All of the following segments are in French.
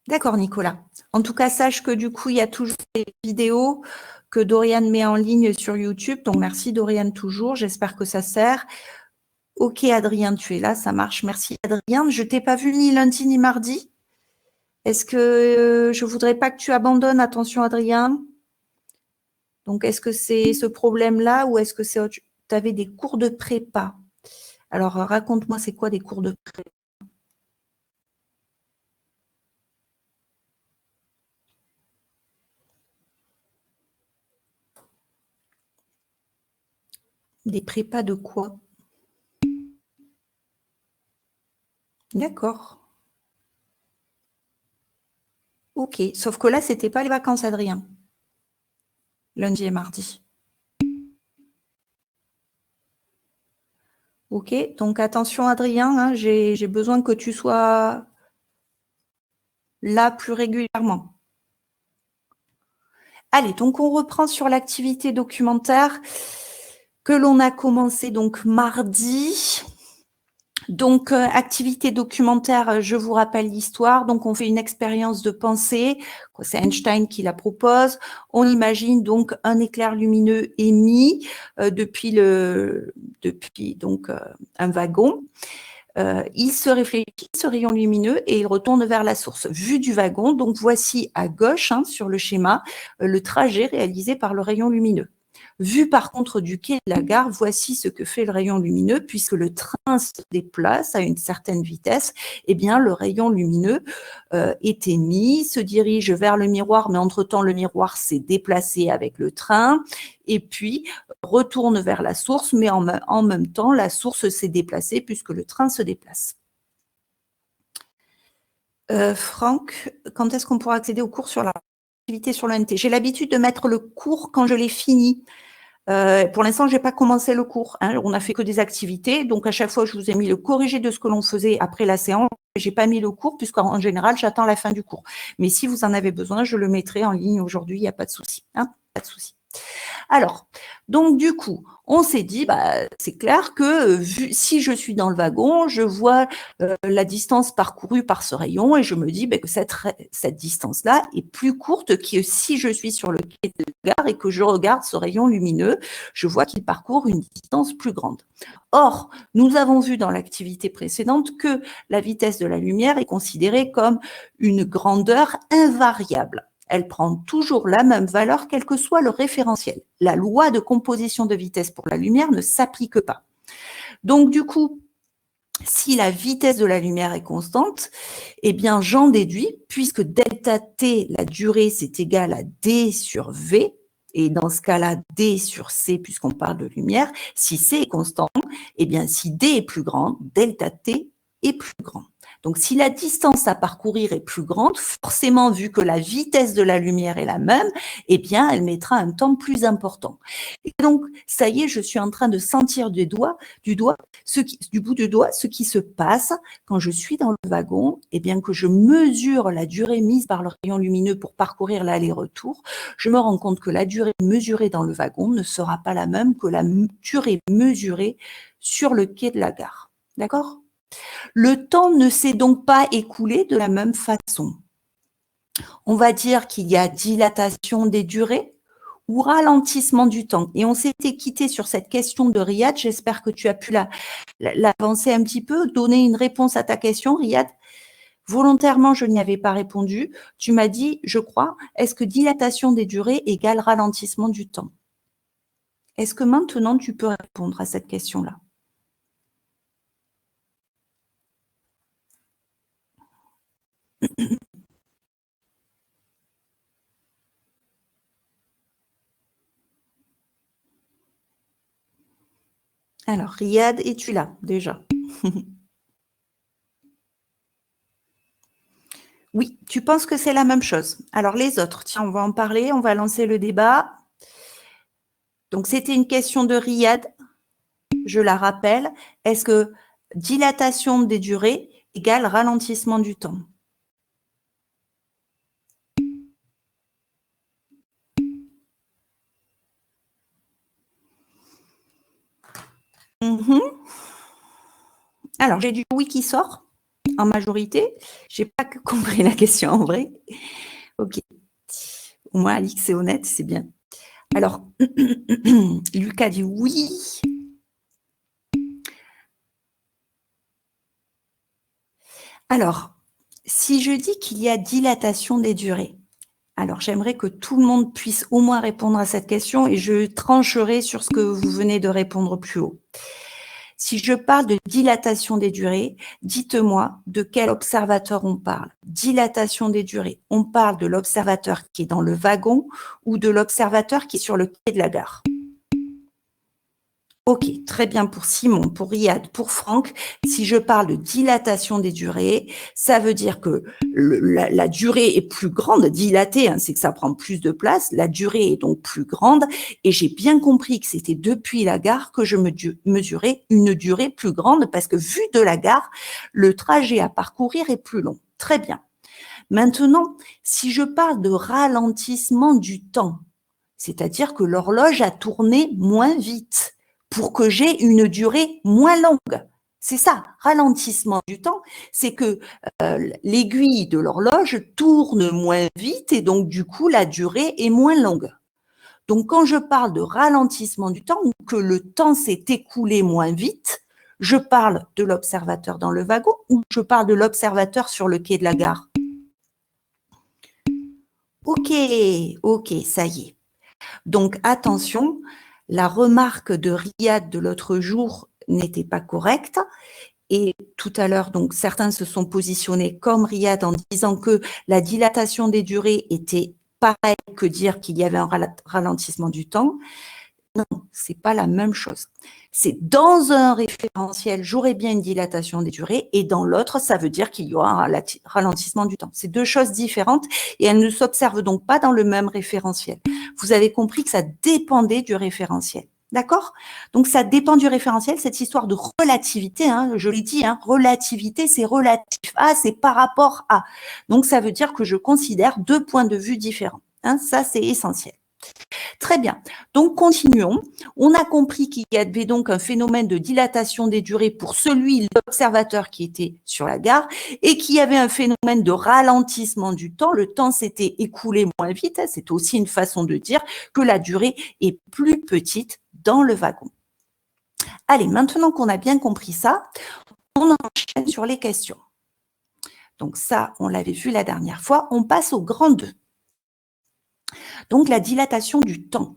D'accord, Nicolas. En tout cas, sache que du coup, il y a toujours des vidéos que Doriane met en ligne sur YouTube. Donc, merci Doriane toujours. J'espère que ça sert. Ok, Adrien, tu es là, ça marche. Merci, Adrien. Je t'ai pas vu ni lundi ni mardi. Est-ce que je voudrais pas que tu abandonnes? Attention, Adrien. Donc, est-ce que c'est ce problème-là ou est-ce que c'est autre... Tu avais des cours de prépa? Alors, raconte-moi, c'est quoi des cours de prépa? Des prépas de quoi? D'accord. Ok. Sauf que là, c'était pas les vacances, Adrien. Lundi et mardi. Ok. Donc, attention, Adrien, hein, j'ai besoin que tu sois là plus régulièrement. Allez, donc on reprend sur l'activité documentaire que l'on a commencé donc mardi. Donc, activité documentaire, je vous rappelle l'histoire. Donc, on fait une expérience de pensée. C'est Einstein qui la propose. On imagine donc un éclair lumineux émis depuis donc un wagon. Il se réfléchit, ce rayon lumineux, et il retourne vers la source. Vue du wagon, donc voici à gauche, sur le schéma, le trajet réalisé par le rayon lumineux. Vue par contre du quai de la gare, voici ce que fait le rayon lumineux, puisque le train se déplace à une certaine vitesse, eh bien le rayon lumineux est émis, se dirige vers le miroir, mais entre-temps le miroir s'est déplacé avec le train, et puis retourne vers la source, mais en même temps, la source s'est déplacée puisque le train se déplace. Franck, quand est-ce qu'on pourra accéder au cours sur l'activité sur l'ONT? J'ai l'habitude de mettre le cours quand je l'ai fini. Pour l'instant, je n'ai pas commencé le cours. On n'a fait que des activités. Donc, à chaque fois, je vous ai mis le corrigé de ce que l'on faisait après la séance. Je n'ai pas mis le cours puisqu'en général, j'attends la fin du cours. Mais si vous en avez besoin, je le mettrai en ligne aujourd'hui. Il n'y a pas de souci. Pas de souci. Alors, donc du coup, on s'est dit, c'est clair que si je suis dans le wagon, je vois la distance parcourue par ce rayon et je me dis que cette distance-là est plus courte que si je suis sur le quai de gare et que je regarde ce rayon lumineux, je vois qu'il parcourt une distance plus grande. Or, nous avons vu dans l'activité précédente que la vitesse de la lumière est considérée comme une grandeur invariable. Elle prend toujours la même valeur, quel que soit le référentiel. La loi de composition de vitesse pour la lumière ne s'applique pas. Donc, du coup, si la vitesse de la lumière est constante, eh bien, j'en déduis, puisque delta t, la durée, c'est égal à d sur v, et dans ce cas-là, d sur c, puisqu'on parle de lumière, si c est constant, eh bien, si d est plus grand, delta t est plus grand. Donc, si la distance à parcourir est plus grande, forcément, vu que la vitesse de la lumière est la même, eh bien, elle mettra un temps plus important. Et donc, ça y est, je suis en train de sentir du bout du doigt, ce qui se passe quand je suis dans le wagon, eh bien, que je mesure la durée mise par le rayon lumineux pour parcourir l'aller-retour, je me rends compte que la durée mesurée dans le wagon ne sera pas la même que la durée mesurée sur le quai de la gare. D'accord ? Le temps ne s'est donc pas écoulé de la même façon. On va dire qu'il y a dilatation des durées ou ralentissement du temps. Et on s'était quitté sur cette question de Riyad. J'espère que tu as pu l'avancer un petit peu, donner une réponse à ta question, Riyad. Volontairement, je n'y avais pas répondu. Tu m'as dit, je crois, est-ce que dilatation des durées égale ralentissement du temps? Est-ce que maintenant tu peux répondre à cette question-là? Alors, Riyad, es-tu là déjà? Oui, tu penses que c'est la même chose. Alors, les autres, tiens, on va en parler, on va lancer le débat. Donc, c'était une question de Riyad, je la rappelle. Est-ce que dilatation des durées égale ralentissement du temps? Alors, j'ai du oui qui sort. en majorité? J'ai pas compris la question en vrai. Ok. Au moins, Alix est honnête, c'est bien. Alors, Lucas dit oui. Alors, si je dis qu'il y a dilatation des durées, alors j'aimerais que tout le monde puisse au moins répondre à cette question et je trancherai sur ce que vous venez de répondre plus haut. Si je parle de dilatation des durées, dites-moi de quel observateur on parle. Dilatation des durées, on parle de l'observateur qui est dans le wagon ou de l'observateur qui est sur le quai de la gare. Ok, très bien pour Simon, pour Riyad, pour Franck. Si je parle de dilatation des durées, ça veut dire que la durée est plus grande. Dilatée, hein, c'est que ça prend plus de place. La durée est donc plus grande. Et j'ai bien compris que c'était depuis la gare que je mesurais une durée plus grande parce que vu de la gare, le trajet à parcourir est plus long. Très bien. Maintenant, si je parle de ralentissement du temps, c'est-à-dire que l'horloge a tourné moins vite pour que j'ai une durée moins longue. C'est ça, ralentissement du temps, c'est que l'aiguille de l'horloge tourne moins vite et donc du coup la durée est moins longue. Donc quand je parle de ralentissement du temps ou que le temps s'est écoulé moins vite, je parle de l'observateur dans le wagon ou je parle de l'observateur sur le quai de la gare. Ok, ça y est. Donc attention, la remarque de Riyad de l'autre jour n'était pas correcte. Et tout à l'heure, donc certains se sont positionnés comme Riyad en disant que la dilatation des durées était pareil que dire qu'il y avait un ralentissement du temps. Non, c'est pas la même chose. C'est dans un référentiel, j'aurai bien une dilatation des durées, et dans l'autre, ça veut dire qu'il y aura un ralentissement du temps. C'est deux choses différentes et elles ne s'observent donc pas dans le même référentiel. Vous avez compris que ça dépendait du référentiel. D'accord? Donc, ça dépend du référentiel, cette histoire de relativité, hein, je l'ai dit, hein, relativité, c'est relatif à, c'est par rapport à. Donc, ça veut dire que je considère deux points de vue différents. Hein, ça, c'est essentiel. Très bien. Donc, continuons. On a compris qu'il y avait donc un phénomène de dilatation des durées pour l'observateur qui était sur la gare, et qu'il y avait un phénomène de ralentissement du temps. Le temps s'était écoulé moins vite. C'est aussi une façon de dire que la durée est plus petite dans le wagon. Allez, maintenant qu'on a bien compris ça, on enchaîne sur les questions. Donc ça, on l'avait vu la dernière fois. On passe au grand 2. Donc, la dilatation du temps.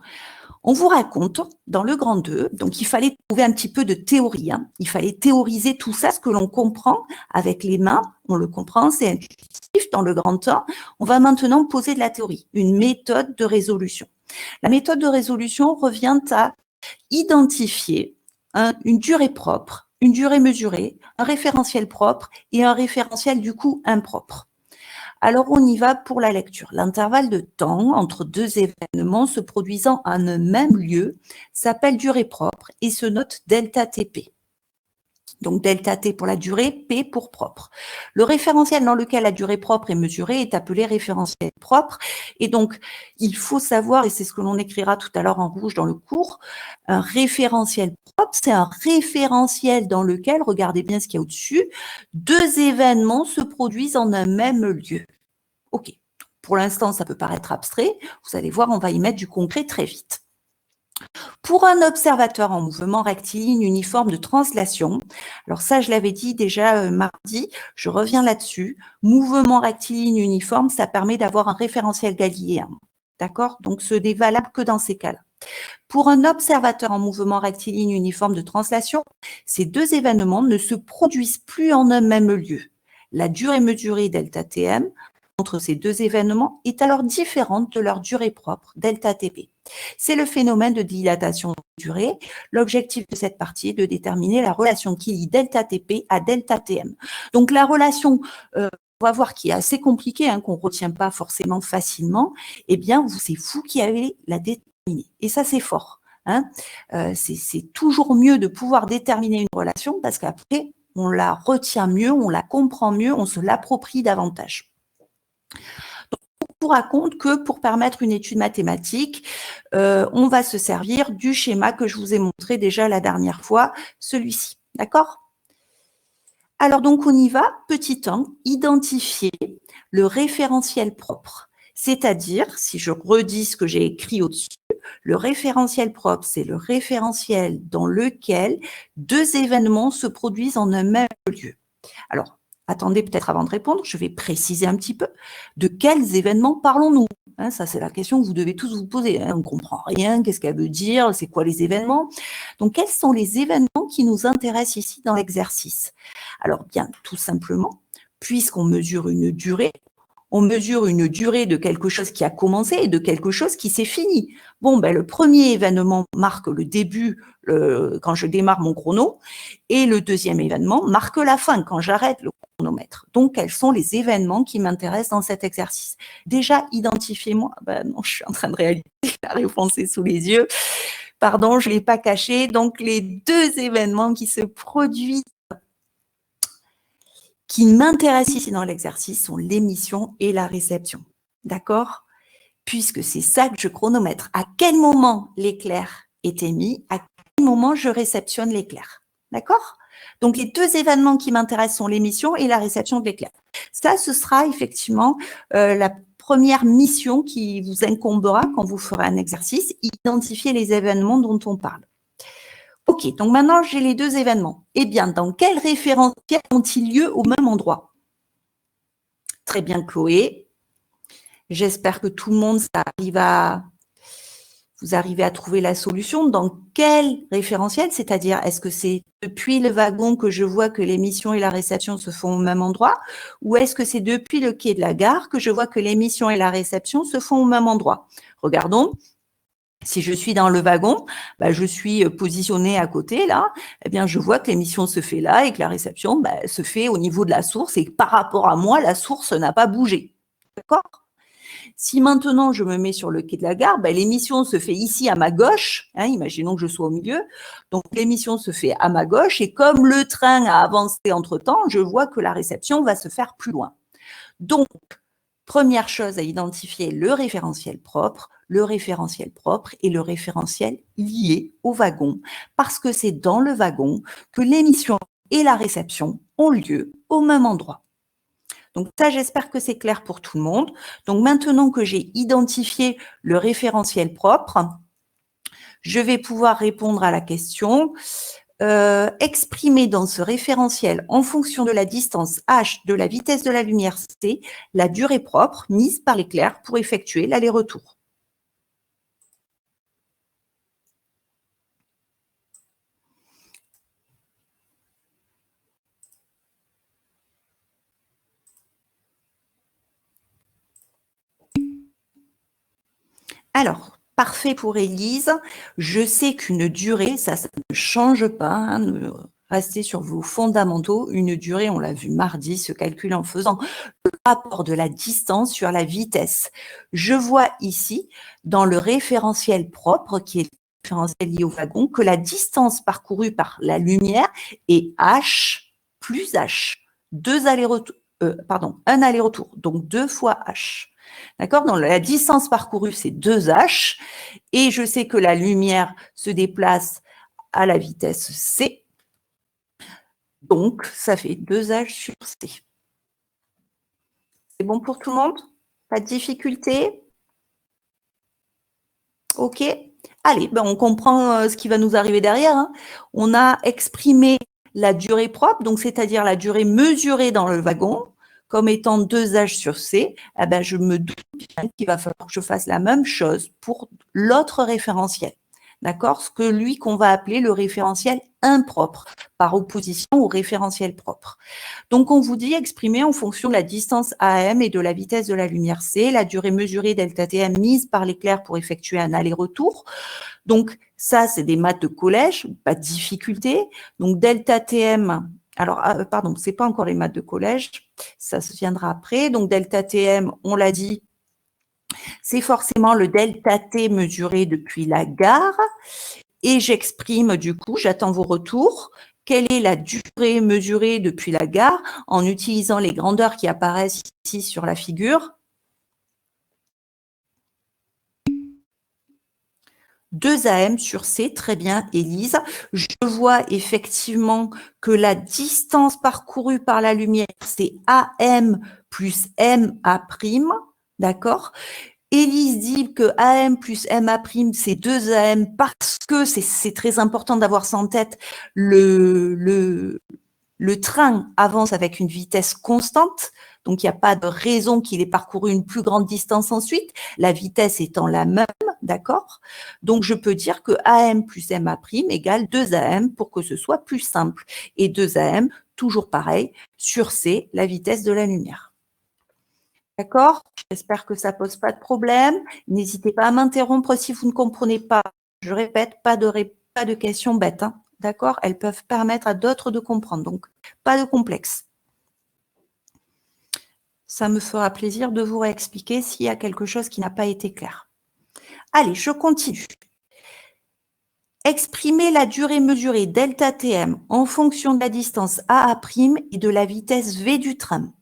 On vous raconte, dans le grand 2, donc il fallait trouver un petit peu de théorie. Hein. Il fallait théoriser tout ça, ce que l'on comprend avec les mains. On le comprend, c'est intuitif. Dans le grand 1, on va maintenant poser de la théorie, une méthode de résolution. La méthode de résolution revient à identifier une durée propre, une durée mesurée, un référentiel propre et un référentiel du coup impropre. Alors, on y va pour la lecture. L'intervalle de temps entre deux événements se produisant en un même lieu s'appelle durée propre et se note delta TP. Donc, delta T pour la durée, P pour propre. Le référentiel dans lequel la durée propre est mesurée est appelé référentiel propre. Et donc, il faut savoir, et c'est ce que l'on écrira tout à l'heure en rouge dans le cours, un référentiel propre, c'est un référentiel dans lequel, regardez bien ce qu'il y a au-dessus, deux événements se produisent en un même lieu. Ok, pour l'instant, ça peut paraître abstrait. Vous allez voir, on va y mettre du concret très vite. Pour un observateur en mouvement rectiligne uniforme de translation, alors ça, je l'avais dit déjà mardi, je reviens là-dessus. Mouvement rectiligne uniforme, ça permet d'avoir un référentiel galiléen. D'accord? Donc, ce n'est valable que dans ces cas-là. Pour un observateur en mouvement rectiligne uniforme de translation, ces deux événements ne se produisent plus en un même lieu. La durée mesurée delta Tm entre ces deux événements est alors différente de leur durée propre, delta Tp. C'est le phénomène de dilatation de durée. L'objectif de cette partie est de déterminer la relation qui lie delta Tp à delta Tm. Donc la relation, on va voir qui est assez compliquée, hein, qu'on ne retient pas forcément facilement, eh bien, c'est vous qui avez la déterminer. Et ça, c'est fort. Hein. C'est toujours mieux de pouvoir déterminer une relation parce qu'après, on la retient mieux, on la comprend mieux, on se l'approprie davantage. Donc, on vous raconte que pour permettre une étude mathématique, on va se servir du schéma que je vous ai montré déjà la dernière fois, celui-ci. D'accord ? Alors, donc, on y va. Petit 1, identifier le référentiel propre. C'est-à-dire, si je redis ce que j'ai écrit au-dessus, le référentiel propre, c'est le référentiel dans lequel deux événements se produisent en un même lieu. Alors, attendez peut-être avant de répondre, je vais préciser un petit peu de quels événements parlons-nous. Hein, ça, c'est la question que vous devez tous vous poser. Hein, on ne comprend rien, qu'est-ce qu'elle veut dire, c'est quoi les événements. Donc, quels sont les événements qui nous intéressent ici dans l'exercice? Alors, bien, tout simplement, puisqu'on mesure une durée, on mesure une durée de quelque chose qui a commencé et de quelque chose qui s'est fini. Bon, ben, le premier événement marque le début quand je démarre mon chrono et le deuxième événement marque la fin quand j'arrête le chronomètre. Donc, quels sont les événements qui m'intéressent dans cet exercice? Déjà, identifiez-moi. Ben non, je suis en train de réaliser, la réponse est sous les yeux. Pardon, je ne l'ai pas caché. Donc, les deux événements qui se produisent qui m'intéressent ici dans l'exercice sont l'émission et la réception. D'accord? Puisque c'est ça que je chronomètre. À quel moment l'éclair est émis, à quel moment je réceptionne l'éclair. D'accord? Donc, les deux événements qui m'intéressent sont l'émission et la réception de l'éclair. Ça, ce sera effectivement la première mission qui vous incombera quand vous ferez un exercice, identifier les événements dont on parle. Ok, donc maintenant j'ai les deux événements. Eh bien, dans quel référentiel ont-ils lieu au même endroit? Très bien, Chloé. J'espère que tout le monde vous arrivez à trouver la solution. Dans quel référentiel? C'est-à-dire, est-ce que c'est depuis le wagon que je vois que l'émission et la réception se font au même endroit? Ou est-ce que c'est depuis le quai de la gare que je vois que l'émission et la réception se font au même endroit? Regardons. Si je suis dans le wagon, bah, je suis positionnée à côté, là, eh bien, je vois que l'émission se fait là et que la réception se fait au niveau de la source et que par rapport à moi, la source n'a pas bougé. D'accord? Si maintenant je me mets sur le quai de la gare, l'émission se fait ici à ma gauche, hein, imaginons que je sois au milieu, donc l'émission se fait à ma gauche et comme le train a avancé entre-temps, je vois que la réception va se faire plus loin. Donc, première chose à identifier, le référentiel propre et le référentiel lié au wagon, parce que c'est dans le wagon que l'émission et la réception ont lieu au même endroit. Donc ça, j'espère que c'est clair pour tout le monde. Donc maintenant que j'ai identifié le référentiel propre, je vais pouvoir répondre à la question. Exprimer dans ce référentiel, en fonction de la distance h, de la vitesse de la lumière c, la durée propre mise par l'éclair pour effectuer l'aller-retour. Alors, parfait pour Élise. Je sais qu'une durée, ça ne change pas, hein, restez sur vos fondamentaux. Une durée, on l'a vu mardi, se calcule en faisant le rapport de la distance sur la vitesse. Je vois ici, dans le référentiel propre, qui est le référentiel lié au wagon, que la distance parcourue par la lumière est h plus h. Un aller-retour, donc 2 fois h. D'accord? Donc, la distance parcourue, c'est 2h. Et je sais que la lumière se déplace à la vitesse c. Donc, ça fait 2h sur c. C'est bon pour tout le monde? Pas de difficulté? Ok. Allez, on comprend ce qui va nous arriver derrière. Hein. On a exprimé la durée propre, donc c'est-à-dire la durée mesurée dans le wagon, comme étant 2h sur c. Eh ben, je me doute bien qu'il va falloir que je fasse la même chose pour l'autre référentiel. D'accord? Ce que lui qu'on va appeler le référentiel impropre, par opposition au référentiel propre. Donc, on vous dit exprimer en fonction de la distance AM et de la vitesse de la lumière C, la durée mesurée delta TM mise par l'éclair pour effectuer un aller-retour. Donc, ça, c'est des maths de collège, pas de difficulté. Donc, delta TM, alors, pardon, c'est pas encore les maths de collège, ça se viendra après. Donc, delta TM, on l'a dit, c'est forcément le delta T mesuré depuis la gare. Et j'exprime du coup, j'attends vos retours, quelle est la durée mesurée depuis la gare en utilisant les grandeurs qui apparaissent ici sur la figure. 2 AM sur C, très bien, Élise. Je vois effectivement que la distance parcourue par la lumière, c'est AM plus MA', d'accord? Élise dit que AM plus MA', c'est 2 AM parce que c'est très important d'avoir ça en tête. Le train avance avec une vitesse constante, donc il n'y a pas de raison qu'il ait parcouru une plus grande distance ensuite, la vitesse étant la même, d'accord? Donc je peux dire que AM plus MA' égale 2 AM pour que ce soit plus simple. Et 2 AM, toujours pareil, sur C, la vitesse de la lumière. D'accord? J'espère que ça ne pose pas de problème. N'hésitez pas à m'interrompre si vous ne comprenez pas. Je répète, pas de questions bêtes. Hein. D'accord? Elles peuvent permettre à d'autres de comprendre. Donc, pas de complexe. Ça me fera plaisir de vous réexpliquer s'il y a quelque chose qui n'a pas été clair. Allez, je continue. Exprimer la durée mesurée delta Tm en fonction de la distance AA' et de la vitesse V du train.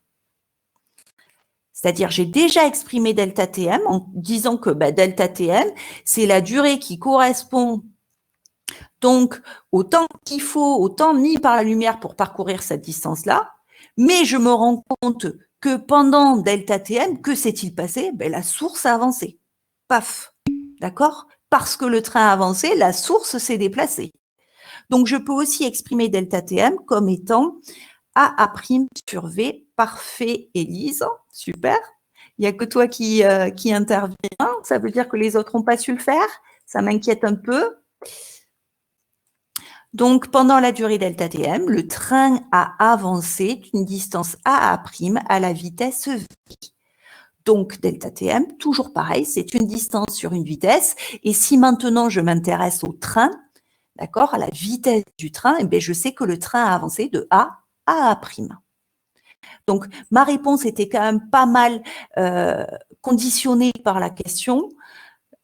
C'est-à-dire, j'ai déjà exprimé delta Tm en disant que delta Tm, c'est la durée qui correspond donc au temps qu'il faut, au temps mis par la lumière pour parcourir cette distance-là. Mais je me rends compte que pendant delta Tm, que s'est-il passé? La source a avancé. Paf, d'accord? Parce que le train a avancé, la source s'est déplacée. Donc, je peux aussi exprimer delta Tm comme étant AA' sur V. Parfait, Élise. Super. Il n'y a que toi qui intervient. Ça veut dire que les autres n'ont pas su le faire. Ça m'inquiète un peu. Donc, pendant la durée delta Tm, le train a avancé d'une distance AA' à la vitesse V. Donc, delta Tm, toujours pareil, c'est une distance sur une vitesse. Et si maintenant je m'intéresse au train, d'accord, à la vitesse du train, eh bien, je sais que le train a avancé de A à A'. Donc, ma réponse était quand même pas mal conditionnée par la question.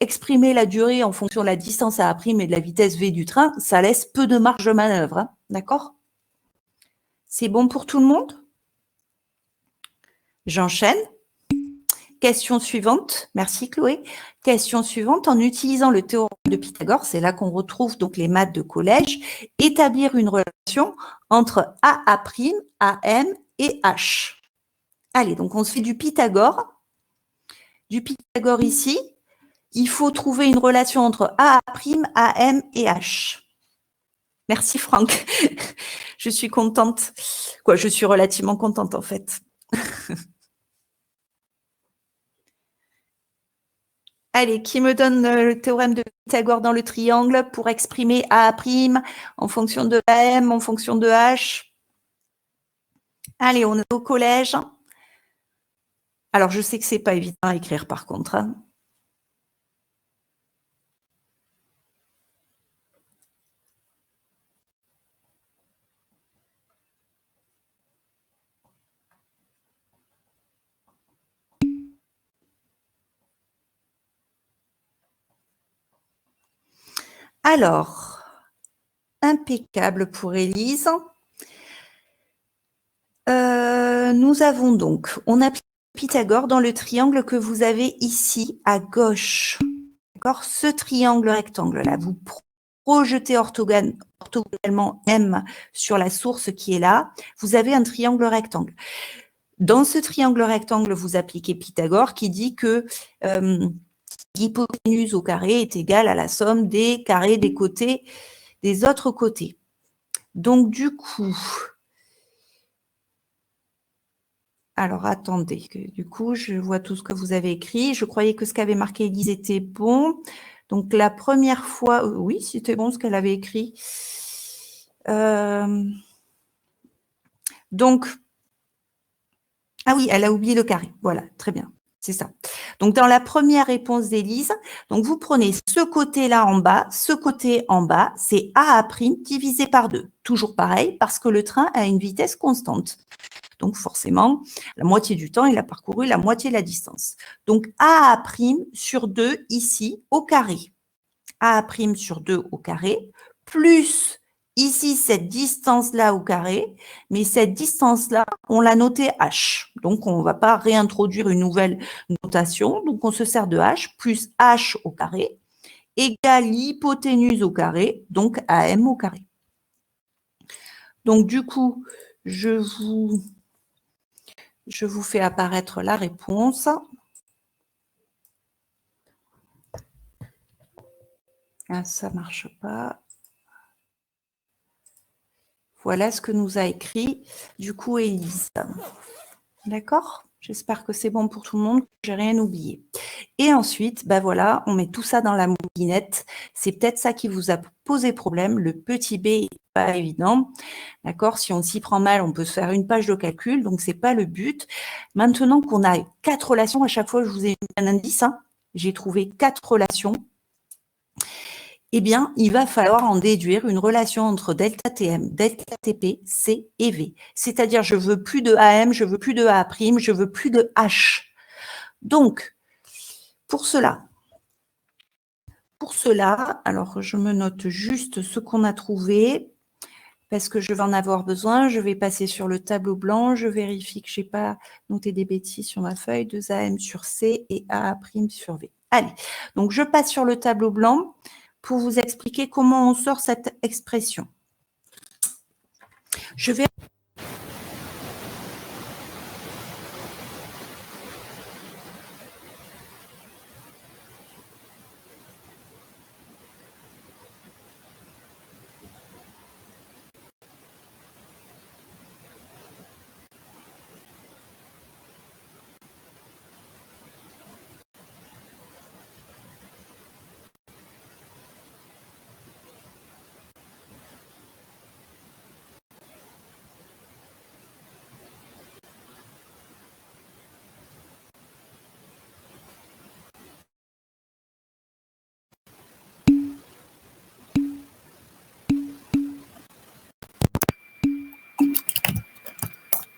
Exprimer la durée en fonction de la distance à A' et de la vitesse V du train, ça laisse peu de marge de manœuvre. Hein, d'accord? C'est bon pour tout le monde? J'enchaîne. Question suivante. Merci Chloé. Question suivante. En utilisant le théorème de Pythagore, c'est là qu'on retrouve donc les maths de collège, établir une relation entre AA', AM et H. Allez, donc on se fait du Pythagore. Du Pythagore ici. Il faut trouver une relation entre AA', AM et H. Merci Franck. Je suis contente. Quoi, je suis relativement contente en fait. Allez, qui me donne le théorème de Pythagore dans le triangle pour exprimer AA' en fonction de AM, en fonction de H? Allez, on est au collège. Alors, je sais que ce n'est pas évident à écrire par contre. Hein. Alors, impeccable pour Élise. Nous avons donc, on applique Pythagore dans le triangle que vous avez ici à gauche. D'accord? Ce triangle rectangle-là, vous projetez orthogonalement M sur la source qui est là, vous avez un triangle rectangle. Dans ce triangle rectangle, vous appliquez Pythagore qui dit que l'hypoténuse au carré est égale à la somme des carrés des côtés des autres côtés. Donc, du coup, alors attendez, du coup, je vois tout ce que vous avez écrit. Je croyais que ce qu'avait marqué Élise était bon. Donc, la première fois, oui, c'était bon ce qu'elle avait écrit. Donc, ah oui, elle a oublié le carré. Voilà, très bien, c'est ça. Donc, dans la première réponse d'Élise, donc vous prenez ce côté-là en bas, ce côté en bas, c'est AA' divisé par 2. Toujours pareil, parce que le train a une vitesse constante. Donc, forcément, la moitié du temps, il a parcouru la moitié de la distance. Donc, AA' sur 2 ici au carré. AA' sur 2 au carré, plus ici cette distance-là au carré, mais cette distance-là, on l'a notée H. Donc, on ne va pas réintroduire une nouvelle notation. Donc, on se sert de H plus H au carré égale l'hypoténuse au carré, donc AM au carré. Donc, du coup, je vous fais apparaître la réponse. Ah, ça ne marche pas. Voilà ce que nous a écrit, du coup, Élise. D'accord? J'espère que c'est bon pour tout le monde, que je n'ai rien oublié. Et ensuite, ben voilà, on met tout ça dans la moulinette. C'est peut-être ça qui vous a posé problème. Le petit b n'est pas évident. D'accord? Si on s'y prend mal, on peut se faire une page de calcul. Donc, ce n'est pas le but. Maintenant qu'on a 4 relations, à chaque fois, je vous ai mis un indice. Hein, j'ai trouvé 4 relations. Eh bien, il va falloir en déduire une relation entre delta TM, delta TP, C et V. C'est-à-dire, je veux plus de AM, je veux plus de A', je veux plus de H. Donc, pour cela, alors je me note juste ce qu'on a trouvé, parce que je vais en avoir besoin. Je vais passer sur le tableau blanc, je vérifie que je n'ai pas noté des bêtises sur ma feuille, 2 AM sur C et A' sur V. Allez, donc je passe sur le tableau blanc pour vous expliquer comment on sort cette expression. Je vais...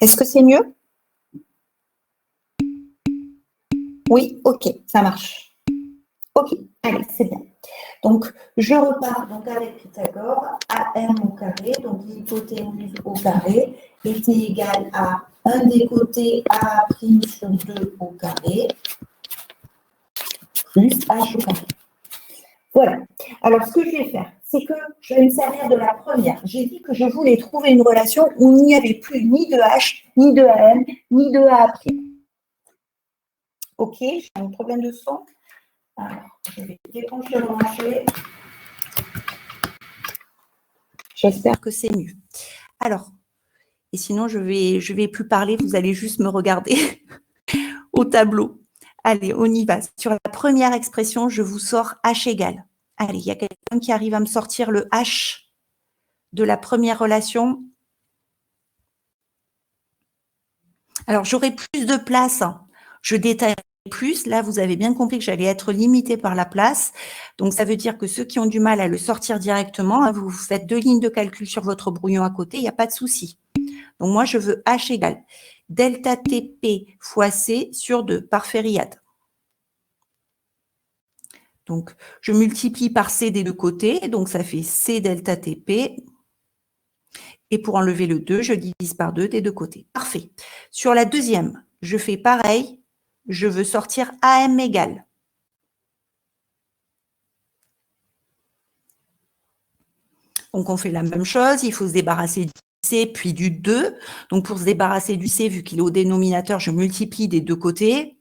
Est-ce que c'est mieux? Oui, ok, ça marche. Ok, allez, c'est bien. Donc, je repars donc avec Pythagore, AM au carré, donc l'hypoténuse au carré, était égal à un des côtés A' sur 2 au carré, plus H au carré. Voilà. Alors, ce que je vais faire, c'est que je vais me servir de la première. J'ai dit que je voulais trouver une relation où il n'y avait plus ni de H, ni de AM, ni de A'. Ok, j'ai un problème de son. Alors, je vais déclencher le brancher. J'espère que c'est mieux. Alors, et sinon, je vais plus parler, vous allez juste me regarder au tableau. Allez, on y va. Sur la première expression, je vous sors H égale. Allez, il y a quelqu'un qui arrive à me sortir le H de la première relation. Alors, j'aurai plus de place. Je détaillerai plus. Là, vous avez bien compris que j'allais être limitée par la place. Donc, ça veut dire que ceux qui ont du mal à le sortir directement, vous faites 2 lignes de calcul sur votre brouillon à côté, il n'y a pas de souci. Donc, moi, je veux H égale delta TP fois C sur 2 par Fériade. Donc, je multiplie par C des deux côtés, donc ça fait C delta TP. Et pour enlever le 2, je divise par 2 des deux côtés. Parfait. Sur la deuxième, je fais pareil. Je veux sortir AM égale. Donc, on fait la même chose. Il faut se débarrasser du C puis du 2. Donc, pour se débarrasser du C, vu qu'il est au dénominateur, je multiplie des deux côtés.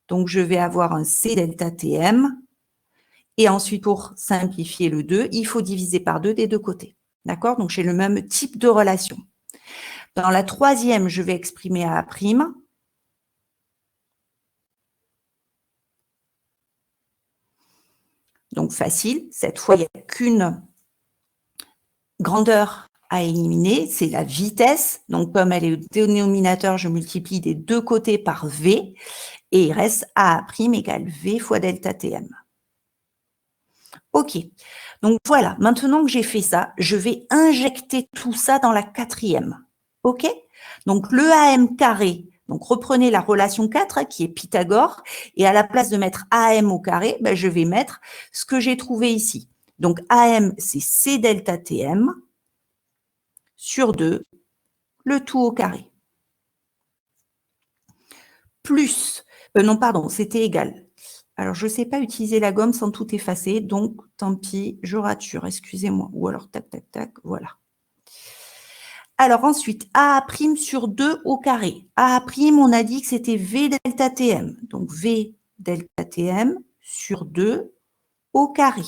Donc, je vais avoir un C delta TM. Et ensuite, pour simplifier le 2, il faut diviser par 2 des deux côtés. D'accord? Donc, j'ai le même type de relation. Dans la troisième, je vais exprimer A'. Donc, facile. Cette fois, il n'y a qu'une grandeur à éliminer, c'est la vitesse. Donc, comme elle est au dénominateur, je multiplie des deux côtés par V. Et il reste A' égale V fois delta TM. OK. Donc, voilà. Maintenant que j'ai fait ça, je vais injecter tout ça dans la quatrième. OK? Donc, le AM carré, donc reprenez la relation 4 qui est Pythagore, et à la place de mettre AM au carré, ben, je vais mettre ce que j'ai trouvé ici. Donc, AM, c'est C delta TM sur 2, le tout au carré. Plus, non, pardon, c'était égal. Alors, je ne sais pas utiliser la gomme sans tout effacer, donc tant pis, je rature, excusez-moi. Ou alors, tac, tac, tac, voilà. Alors ensuite, A' sur 2 au carré. A', on a dit que c'était V delta Tm. Donc V delta Tm sur 2 au carré.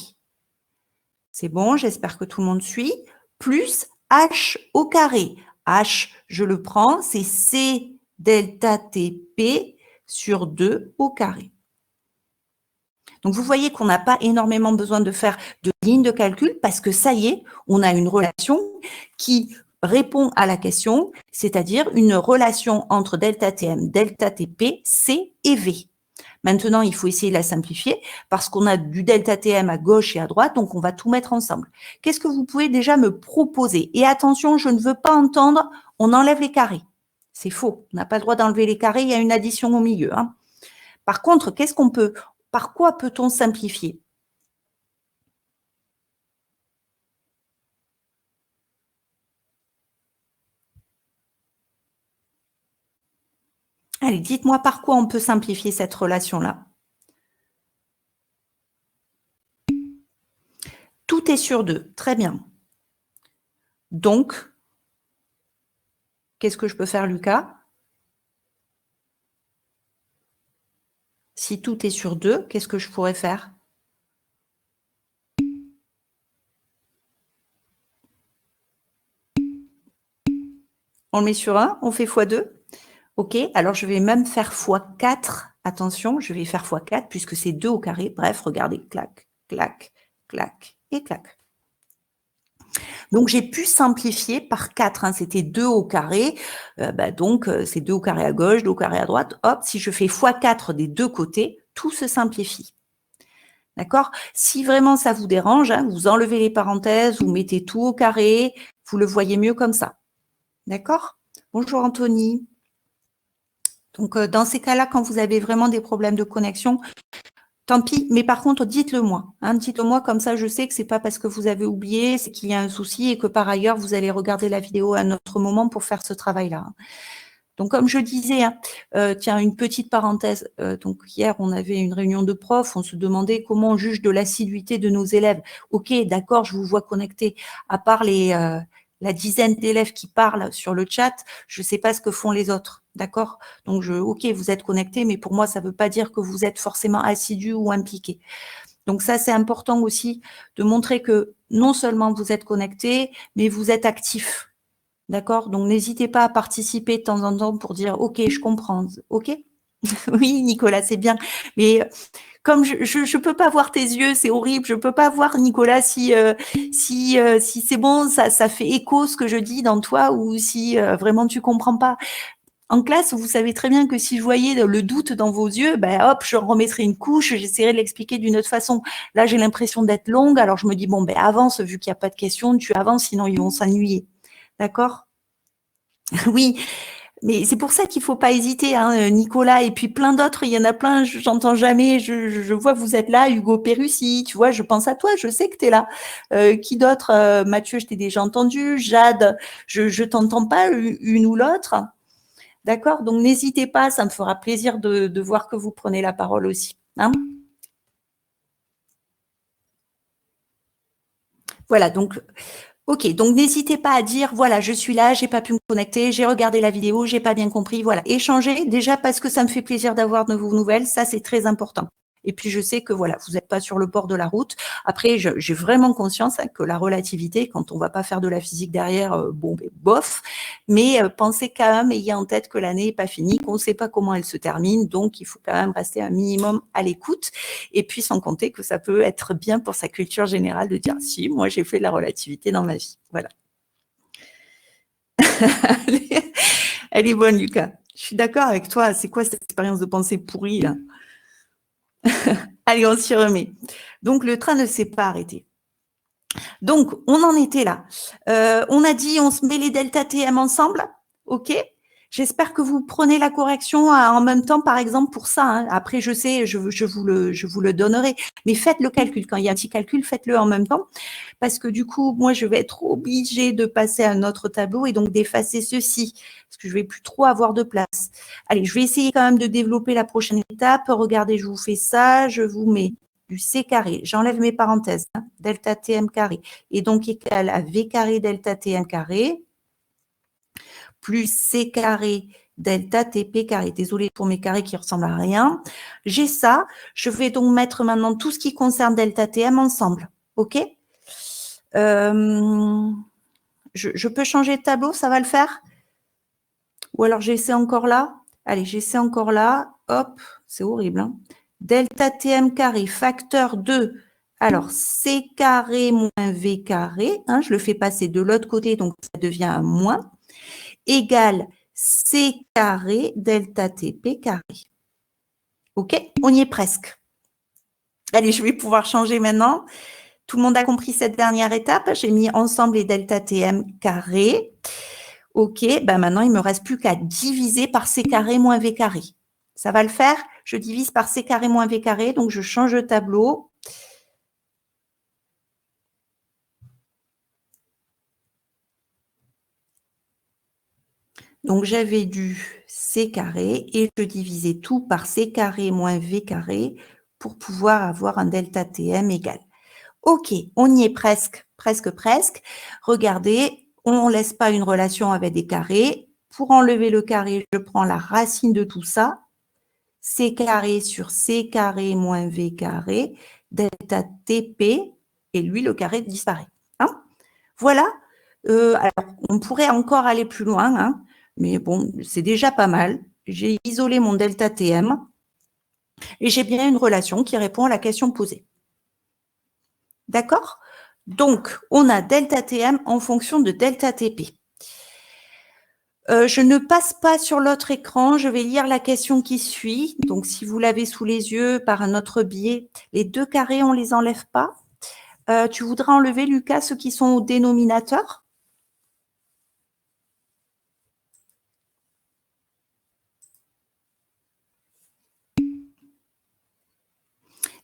C'est bon, j'espère que tout le monde suit. Plus H au carré. H, je le prends, c'est C delta Tp sur 2 au carré. Donc, vous voyez qu'on n'a pas énormément besoin de faire de lignes de calcul parce que ça y est, on a une relation qui répond à la question, c'est-à-dire une relation entre delta Tm, delta Tp, C et V. Maintenant, il faut essayer de la simplifier parce qu'on a du delta Tm à gauche et à droite, donc on va tout mettre ensemble. Qu'est-ce que vous pouvez déjà me proposer? Et attention, je ne veux pas entendre, on enlève les carrés. C'est faux, on n'a pas le droit d'enlever les carrés, il y a une addition au milieu. Hein. Par contre, par quoi peut-on simplifier? Allez, dites-moi par quoi on peut simplifier cette relation-là. Tout est sur 2, très bien. Donc, qu'est-ce que je peux faire, Lucas? Si tout est sur 2, qu'est-ce que je pourrais faire? On le met sur 1, on fait x2. OK, alors je vais même faire x4. Attention, je vais faire x4 puisque c'est 2 au carré. Bref, regardez, clac, clac, clac et clac. Donc, j'ai pu simplifier par 4. Hein, c'était 2 au carré. Donc, c'est 2 au carré à gauche, 2 au carré à droite. Hop, si je fais x4 des deux côtés, tout se simplifie. D'accord? Si vraiment ça vous dérange, hein, vous enlevez les parenthèses, vous mettez tout au carré, vous le voyez mieux comme ça. D'accord? Bonjour Anthony. Donc, dans ces cas-là, quand vous avez vraiment des problèmes de connexion, tant pis, mais par contre, dites-le moi. Hein, dites-le moi, comme ça, je sais que c'est pas parce que vous avez oublié, c'est qu'il y a un souci et que par ailleurs, vous allez regarder la vidéo à un autre moment pour faire ce travail-là. Donc, comme je disais, hein, tiens, une petite parenthèse. Donc, hier, on avait une réunion de profs. On se demandait comment on juge de l'assiduité de nos élèves. OK, d'accord, je vous vois connecté. À part la dizaine d'élèves qui parlent sur le chat, je ne sais pas ce que font les autres. D'accord? Donc, OK, vous êtes connecté, mais pour moi, ça ne veut pas dire que vous êtes forcément assidu ou impliqué. Donc, ça, c'est important aussi de montrer que non seulement vous êtes connecté, mais vous êtes actif. D'accord? Donc, n'hésitez pas à participer de temps en temps pour dire « Ok, je comprends. » Ok? Oui, Nicolas, c'est bien. Mais comme je ne peux pas voir tes yeux, c'est horrible. Je ne peux pas voir, Nicolas, si c'est bon, ça fait écho ce que je dis dans toi ou si vraiment tu ne comprends pas. En classe, vous savez très bien que si je voyais le doute dans vos yeux, ben hop, je remettrai une couche, j'essaierai de l'expliquer d'une autre façon. Là, j'ai l'impression d'être longue, alors je me dis, bon, ben avance, vu qu'il n'y a pas de questions, tu avances, sinon ils vont s'ennuyer. D'accord? Oui, mais c'est pour ça qu'il ne faut pas hésiter, hein, Nicolas, et puis plein d'autres, il y en a plein, j'entends jamais, je vois que vous êtes là, Hugo Perussi, tu vois, je pense à toi, je sais que tu es là. Qui d'autre? Mathieu, je t'ai déjà entendu, Jade, je t'entends pas, une ou l'autre. D'accord? Donc, n'hésitez pas, ça me fera plaisir de voir que vous prenez la parole aussi. Hein? Voilà, donc, ok, donc n'hésitez pas à dire, voilà, je suis là, j'ai pas pu me connecter, j'ai regardé la vidéo, j'ai pas bien compris, voilà. Échangez, déjà parce que ça me fait plaisir d'avoir de vos nouvelles, ça c'est très important. Et puis, je sais que voilà, vous n'êtes pas sur le bord de la route. Après, j'ai vraiment conscience que la relativité, quand on ne va pas faire de la physique derrière, bof. Mais pensez quand même, ayez en tête que l'année n'est pas finie, qu'on ne sait pas comment elle se termine. Donc, il faut quand même rester un minimum à l'écoute. Et puis, sans compter que ça peut être bien pour sa culture générale de dire, si, moi, j'ai fait de la relativité dans ma vie. Voilà. Elle est bonne, Lucas. Je suis d'accord avec toi. C'est quoi cette expérience de pensée pourrie, là? Allez, on s'y remet. Donc, le train ne s'est pas arrêté. Donc, on en était là. On a dit, on se met les delta TM ensemble. OK? J'espère que vous prenez la correction en même temps, par exemple, pour ça. Hein. Après, je sais, je vous le donnerai. Mais faites le calcul. Quand il y a un petit calcul, faites-le en même temps. Parce que du coup, moi, je vais être obligée de passer à un autre tableau et donc d'effacer ceci. Parce que je ne vais plus trop avoir de place. Allez, je vais essayer quand même de développer la prochaine étape. Regardez, je vous fais ça. Je vous mets du C carré. J'enlève mes parenthèses. Hein, delta Tm carré. Et donc, égal à V carré delta Tm carré plus C carré delta TP carré. Désolée pour mes carrés qui ressemblent à rien. J'ai ça. Je vais donc mettre maintenant tout ce qui concerne delta TM ensemble. OK? Je peux changer de tableau, ça va le faire? Ou alors j'essaie encore là? Allez, j'essaie encore là. Hop, c'est horrible. Hein. Delta TM carré, facteur de, alors C carré moins V carré. Hein, je le fais passer de l'autre côté, donc ça devient un moins. Égale C carré delta TP carré. OK? On y est presque. Allez, je vais pouvoir changer maintenant. Tout le monde a compris cette dernière étape. J'ai mis ensemble les delta TM carré. OK, ben maintenant, il ne me reste plus qu'à diviser par C carré moins V carré. Ça va le faire? Je divise par C carré moins V carré, donc je change de tableau. Donc, j'avais du C carré et je divisais tout par C carré moins V carré pour pouvoir avoir un delta TM égal. OK, on y est presque, presque, presque. Regardez, on ne laisse pas une relation avec des carrés. Pour enlever le carré, je prends la racine de tout ça. C carré sur C carré moins V carré, delta TP, et lui, le carré disparaît. Hein? Voilà. Alors, on pourrait encore aller plus loin, hein, mais bon, c'est déjà pas mal. J'ai isolé mon delta TM et j'ai bien une relation qui répond à la question posée. D'accord? Donc, on a delta TM en fonction de delta TP. Je ne passe pas sur l'autre écran, je vais lire la question qui suit. Donc, si vous l'avez sous les yeux par un autre biais, les deux carrés, on ne les enlève pas. Tu voudrais enlever, Lucas, ceux qui sont au dénominateur?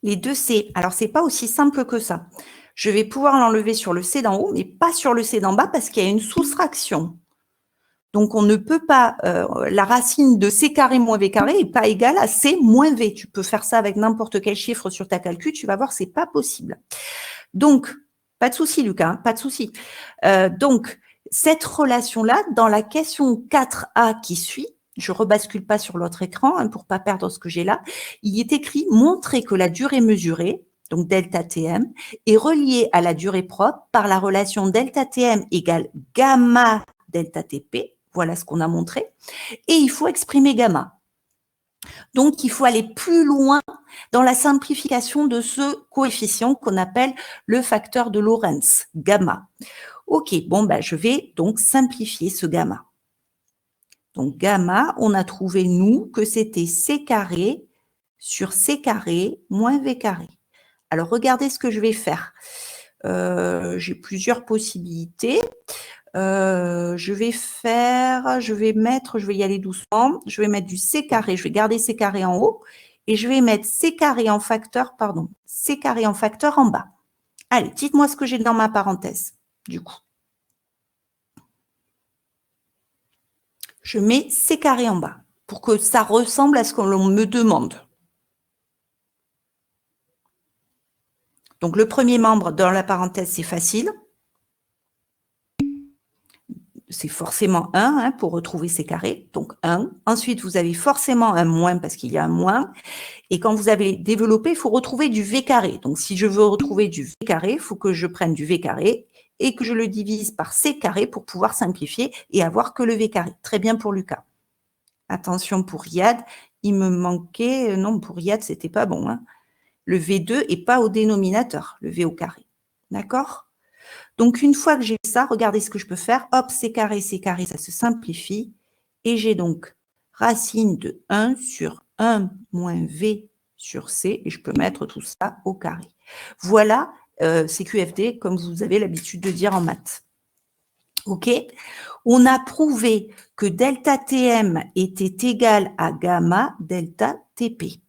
Les deux C. Alors, ce n'est pas aussi simple que ça. Je vais pouvoir l'enlever sur le C d'en haut, mais pas sur le C d'en bas parce qu'il y a une soustraction. Donc, on ne peut pas, la racine de C carré moins V carré n'est pas égale à C moins V. Tu peux faire ça avec n'importe quel chiffre sur ta calcul, tu vas voir, ce n'est pas possible. Donc, pas de souci, Lucas, hein, pas de souci. Donc, cette relation-là, dans la question 4A qui suit, je ne rebascule pas sur l'autre écran hein, pour ne pas perdre ce que j'ai là, il est écrit « Montrer que la durée mesurée », donc delta Tm, est reliée à la durée propre par la relation delta Tm égale gamma delta Tp, voilà ce qu'on a montré, et il faut exprimer gamma. Donc, il faut aller plus loin dans la simplification de ce coefficient qu'on appelle le facteur de Lorentz, gamma. OK, bon, ben, je vais donc simplifier ce gamma. Donc, gamma, on a trouvé, nous, que c'était C carré sur C carré moins V carré. Alors, regardez ce que je vais faire. J'ai plusieurs possibilités. Je vais y aller doucement. Je vais mettre du C carré, je vais garder C carré en haut et je vais mettre C carré en facteur en bas. Allez, dites-moi ce que j'ai dans ma parenthèse, du coup. Je mets C carré en bas pour que ça ressemble à ce que l'on me demande. Donc, le premier membre dans la parenthèse, c'est facile. C'est forcément 1 hein, pour retrouver C carré, donc 1. Ensuite, vous avez forcément un moins parce qu'il y a un moins. Et quand vous avez développé, il faut retrouver du V carré. Donc, si je veux retrouver du V carré, il faut que je prenne du V carré et que je le divise par C carré pour pouvoir simplifier et avoir que le V carré. Très bien pour Lucas. Attention pour Riyad, il me manquait… Non, pour Riyad, ce n'était pas bon. Hein. Le V2 n'est pas au dénominateur, le V au carré. D'accord? Donc, une fois que j'ai ça, regardez ce que je peux faire. Hop, C carré, ça se simplifie. Et j'ai donc racine de 1 sur 1 moins V sur C. Et je peux mettre tout ça au carré. Voilà CQFD, comme vous avez l'habitude de dire en maths. OK? On a prouvé que delta Tm était égal à gamma delta Tp.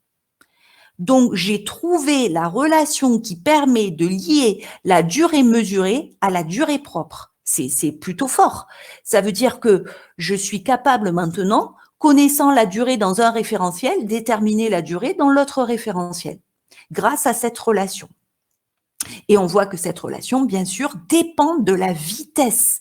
Donc, j'ai trouvé la relation qui permet de lier la durée mesurée à la durée propre. C'est plutôt fort. Ça veut dire que je suis capable maintenant, connaissant la durée dans un référentiel, déterminer la durée dans l'autre référentiel, grâce à cette relation. Et on voit que cette relation, bien sûr, dépend de la vitesse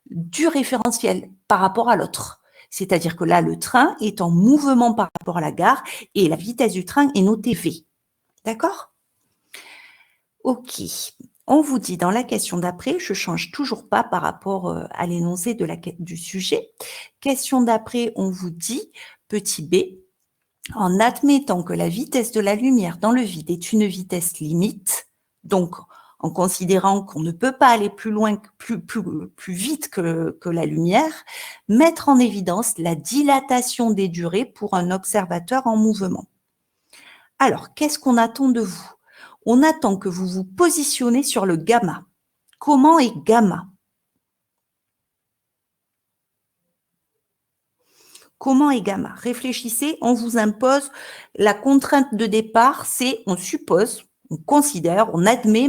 du référentiel par rapport à l'autre. C'est-à-dire que là, le train est en mouvement par rapport à la gare et la vitesse du train est notée V. D'accord? OK. On vous dit dans la question d'après, je ne change toujours pas par rapport à l'énoncé du sujet. Question d'après, on vous dit, petit b, en admettant que la vitesse de la lumière dans le vide est une vitesse limite, donc en considérant qu'on ne peut pas aller plus loin, plus vite que la lumière, mettre en évidence la dilatation des durées pour un observateur en mouvement. Alors, qu'est-ce qu'on attend de vous? On attend que vous vous positionnez sur le gamma. Comment est gamma? Comment est gamma? Réfléchissez, on vous impose la contrainte de départ, c'est on suppose, on considère, on admet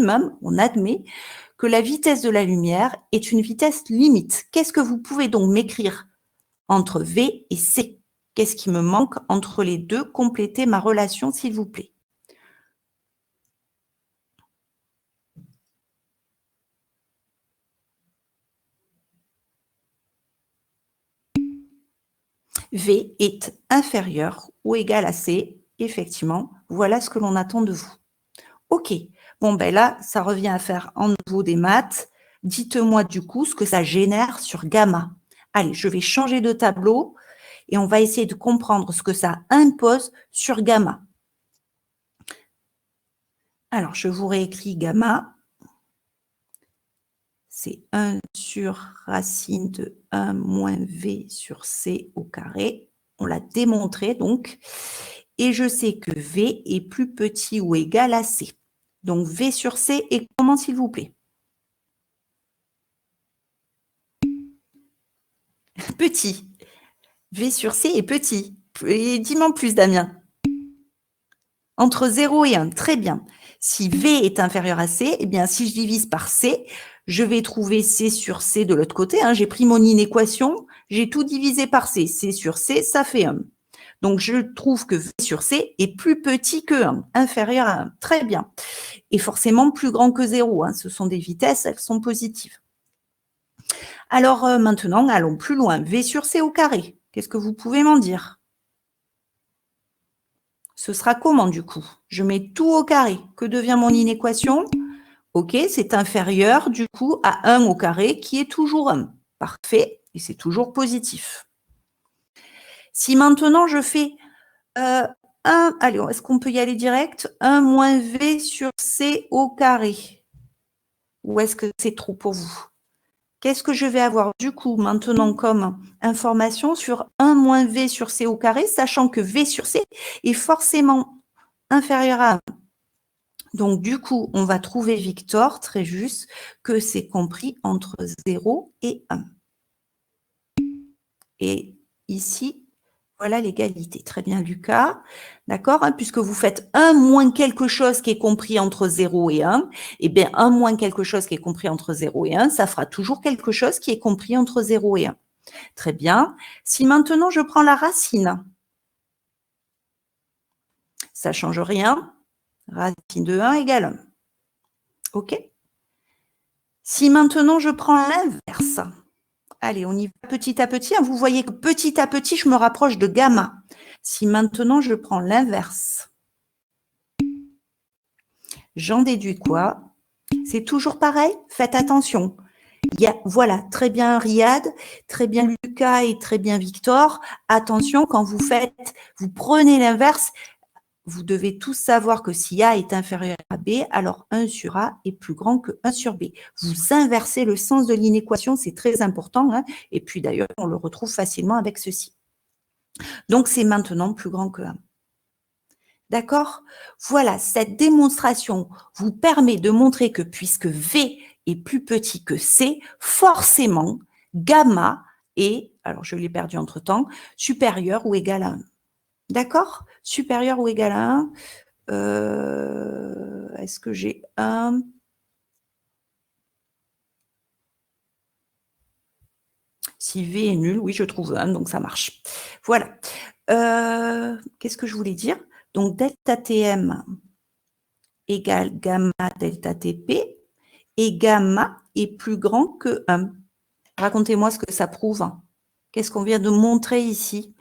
que la vitesse de la lumière est une vitesse limite. Qu'est-ce que vous pouvez donc m'écrire entre V et C? Qu'est-ce qui me manque entre les deux? Complétez ma relation, s'il vous plaît. V est inférieur ou égal à C. Effectivement, voilà ce que l'on attend de vous. OK. Bon, ben là, ça revient à faire en nouveau des maths. Dites-moi du coup ce que ça génère sur gamma. Allez, je vais changer de tableau et on va essayer de comprendre ce que ça impose sur gamma. Alors, je vous réécris gamma. C'est 1 sur racine de 1 moins V sur C au carré. On l'a démontré donc. Et je sais que V est plus petit ou égal à C. Donc, V sur C est comment, s'il vous plaît? Petit. V sur C est petit. Et dis-moi en plus, Damien. Entre 0 et 1, très bien. Si V est inférieur à C, eh bien, si je divise par C, je vais trouver C sur C de l'autre côté. J'ai pris mon inéquation, j'ai tout divisé par C. C sur C, ça fait 1. Donc, je trouve que V sur C est plus petit que 1, inférieur à 1. Très bien. Et forcément plus grand que 0. Ce sont des vitesses, elles sont positives. Alors, maintenant, allons plus loin. V sur C au carré. Qu'est-ce que vous pouvez m'en dire? Ce sera comment du coup? Je mets tout au carré. Que devient mon inéquation? OK, c'est inférieur du coup à 1 au carré qui est toujours 1. Parfait, et c'est toujours positif. Si maintenant je fais 1, allez, est-ce qu'on peut y aller direct? 1 moins V sur C au carré. Ou est-ce que c'est trop pour vous? Qu'est-ce que je vais avoir du coup maintenant comme information sur 1 moins V sur C au carré, sachant que V sur C est forcément inférieur à 1. Donc, du coup, on va trouver, Victor, très juste, que c'est compris entre 0 et 1. Et ici, voilà l'égalité. Très bien, Lucas. D'accord? Puisque vous faites 1 moins quelque chose qui est compris entre 0 et 1, eh bien, 1 moins quelque chose qui est compris entre 0 et 1, ça fera toujours quelque chose qui est compris entre 0 et 1. Très bien. Si maintenant, je prends la racine, ça ne change rien. Racine de 1 égale 1. OK? Si maintenant, je prends l'inverse, allez, on y va petit à petit. Vous voyez que petit à petit, je me rapproche de gamma. Si maintenant, je prends l'inverse, j'en déduis quoi? C'est toujours pareil, faites attention. Voilà, très bien Riyad, très bien Lucas et très bien Victor. Attention, quand vous prenez l'inverse, vous devez tous savoir que si A est inférieur à B, alors 1 sur A est plus grand que 1 sur B. Vous inversez le sens de l'inéquation, c'est très important. Et puis d'ailleurs, on le retrouve facilement avec ceci. Donc, c'est maintenant plus grand que 1. D'accord? Voilà, cette démonstration vous permet de montrer que puisque V est plus petit que C, forcément, gamma est, alors je l'ai perdu entre-temps, supérieur ou égal à 1. D'accord? Supérieur ou égal à 1. Est-ce que j'ai 1? Si V est nul, oui, je trouve 1, donc ça marche. Voilà. Qu'est-ce que je voulais dire? Donc, delta Tm égale gamma delta Tp, et gamma est plus grand que 1. Racontez-moi ce que ça prouve. Qu'est-ce qu'on vient de montrer ici?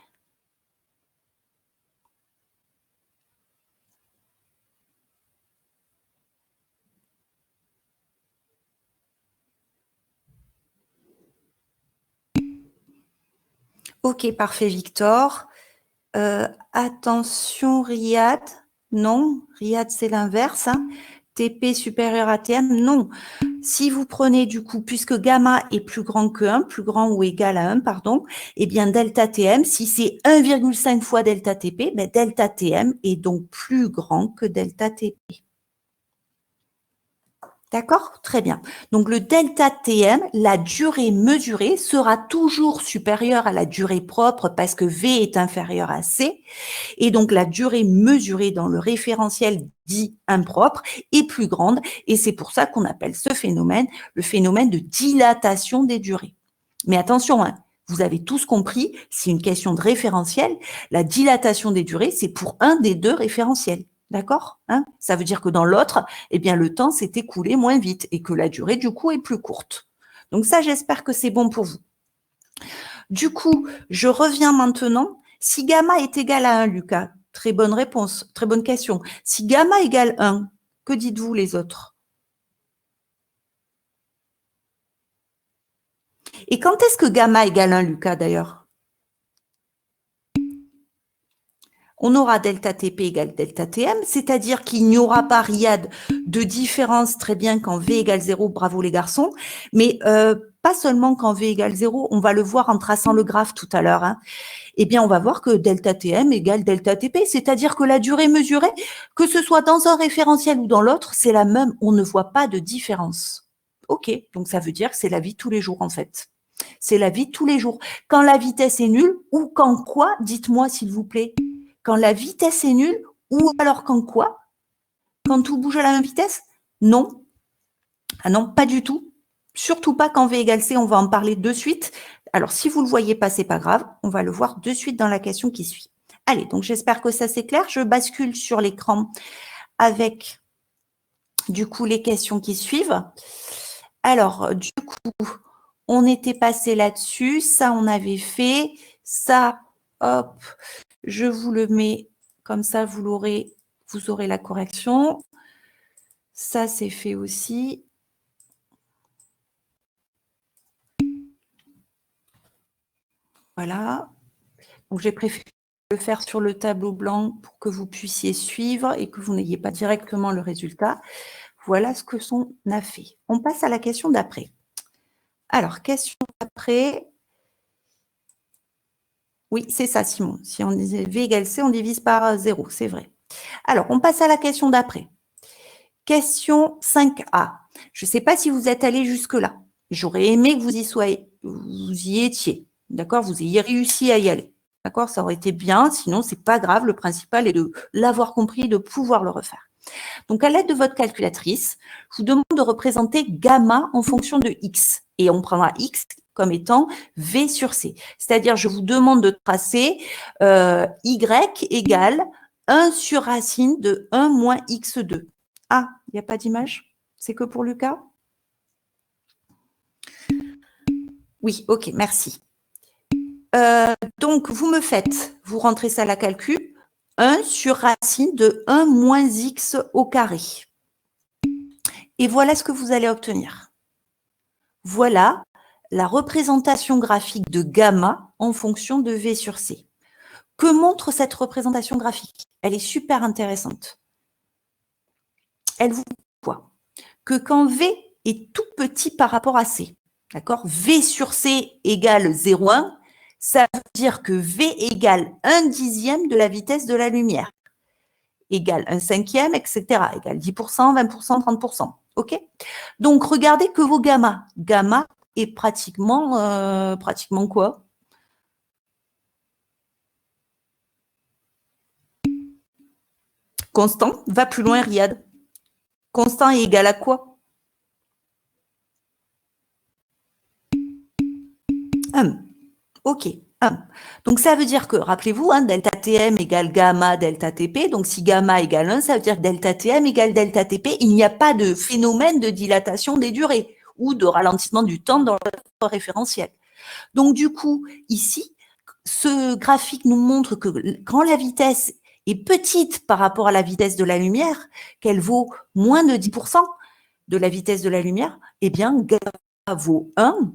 Ok, parfait, Victor. Attention, Riyad. Non, Riyad, c'est l'inverse. TP supérieur à Tm, non. Si vous prenez du coup, puisque gamma est plus grand que 1, plus grand ou égal à 1, pardon, eh bien delta Tm, si c'est 1,5 fois delta Tp, ben delta Tm est donc plus grand que delta Tp. D'accord? Très bien. Donc, le delta Tm, la durée mesurée, sera toujours supérieure à la durée propre parce que V est inférieur à C. Et donc, la durée mesurée dans le référentiel dit impropre est plus grande. Et c'est pour ça qu'on appelle ce phénomène le phénomène de dilatation des durées. Mais attention, hein, vous avez tous compris, c'est une question de référentiel. La dilatation des durées, c'est pour un des deux référentiels. D'accord? Ça veut dire que dans l'autre, eh bien, le temps s'est écoulé moins vite et que la durée, du coup, est plus courte. Donc ça, j'espère que c'est bon pour vous. Du coup, je reviens maintenant. Si gamma est égal à 1, Lucas, très bonne réponse, très bonne question. Si gamma égale 1, que dites-vous les autres? Et quand est-ce que gamma égale 1, Lucas, d'ailleurs? On aura delta Tp égale delta Tm, c'est-à-dire qu'il n'y aura pas, Riyad, de différence très bien quand V égale 0, bravo les garçons, mais pas seulement quand V égale 0, on va le voir en traçant le graphe tout à l'heure, eh bien on va voir que delta Tm égale delta Tp, c'est-à-dire que la durée mesurée, que ce soit dans un référentiel ou dans l'autre, c'est la même, on ne voit pas de différence. Ok, donc ça veut dire que c'est la vie de tous les jours en fait. C'est la vie de tous les jours. Quand la vitesse est nulle ou quand quoi, dites-moi s'il vous plaît. Quand la vitesse est nulle ou alors quand quoi? Quand tout bouge à la même vitesse? Non. Ah non, pas du tout. Surtout pas quand V égale C, on va en parler de suite. Alors, si vous ne le voyez pas, c'est pas grave. On va le voir de suite dans la question qui suit. Allez, donc j'espère que ça c'est clair. Je bascule sur l'écran avec, du coup, les questions qui suivent. Alors, du coup, on était passé là-dessus. Ça, on avait fait. Ça, hop, je vous le mets comme ça, vous aurez la correction. Ça, c'est fait aussi. Voilà. Donc, j'ai préféré le faire sur le tableau blanc pour que vous puissiez suivre et que vous n'ayez pas directement le résultat. Voilà ce que on a fait. On passe à la question d'après. Alors, question d'après. Oui, c'est ça, Simon. Si on disait V égale C, on divise par 0, c'est vrai. Alors, on passe à la question d'après. Question 5A. Je ne sais pas si vous êtes allé jusque-là. J'aurais aimé que vous y étiez. D'accord? Vous ayez réussi à y aller. D'accord? Ça aurait été bien, sinon, ce n'est pas grave. Le principal est de l'avoir compris et de pouvoir le refaire. Donc, à l'aide de votre calculatrice, je vous demande de représenter gamma en fonction de x. Et on prendra x comme étant V sur C. C'est-à-dire, je vous demande de tracer y égale 1 sur racine de 1 moins x2. Ah, il n'y a pas d'image? C'est que pour Lucas? Oui, ok, merci. Donc, vous rentrez ça à la calcul, 1 sur racine de 1 moins x au carré. Et voilà ce que vous allez obtenir. Voilà la représentation graphique de gamma en fonction de V sur C. Que montre cette représentation graphique? Elle est super intéressante. Elle vous dit quoi? Que quand V est tout petit par rapport à C, d'accord? V sur C égale 0,1, ça veut dire que V égale 1/10 de la vitesse de la lumière, égale 1/5, etc., égale 10%, 20%, 30%. OK? Donc, regardez que vos gammas. Gamma est pratiquement quoi? Constant. Va plus loin, Riyad. Constant est égal à quoi? 1. OK. 1. Donc, ça veut dire que, rappelez-vous, hein, delta Tm égale gamma delta Tp. Donc, si gamma égale 1, ça veut dire delta Tm égale delta Tp. Il n'y a pas de phénomène de dilatation des durées ou de ralentissement du temps dans le référentiel. Donc, du coup, ici, ce graphique nous montre que quand la vitesse est petite par rapport à la vitesse de la lumière, qu'elle vaut moins de 10% de la vitesse de la lumière, eh bien, gamma vaut 1.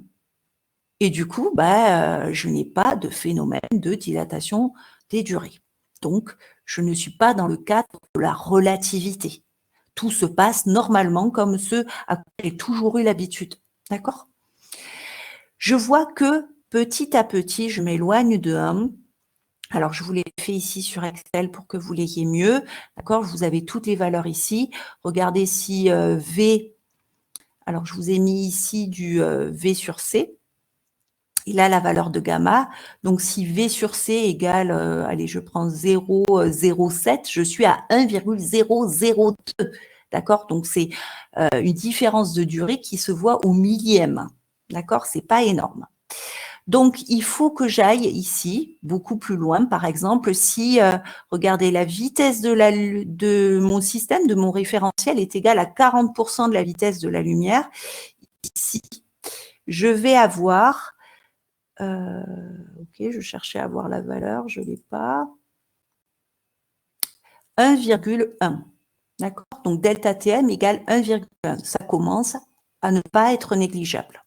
Et du coup, je n'ai pas de phénomène de dilatation des durées. Donc, je ne suis pas dans le cadre de la relativité. Tout se passe normalement comme ce à quoi j'ai toujours eu l'habitude. D'accord? Je vois que petit à petit, je m'éloigne de 1. Alors, je vous l'ai fait ici sur Excel pour que vous l'ayez mieux. D'accord? Vous avez toutes les valeurs ici. Regardez si V, alors je vous ai mis ici du V sur C. Il a la valeur de gamma. Donc, si V sur C égale, allez, je prends 0,07, je suis à 1,002. D'accord? Donc, c'est une différence de durée qui se voit au millième. D'accord? C'est pas énorme. Donc, il faut que j'aille ici, beaucoup plus loin. Par exemple, si, regardez, la vitesse de mon système, de mon référentiel est égale à 40% de la vitesse de la lumière, ici, je vais avoir, ok, je cherchais à avoir la valeur, je ne l'ai pas, 1,1. D'accord? Donc, delta Tm égale 1,1. Ça commence à ne pas être négligeable.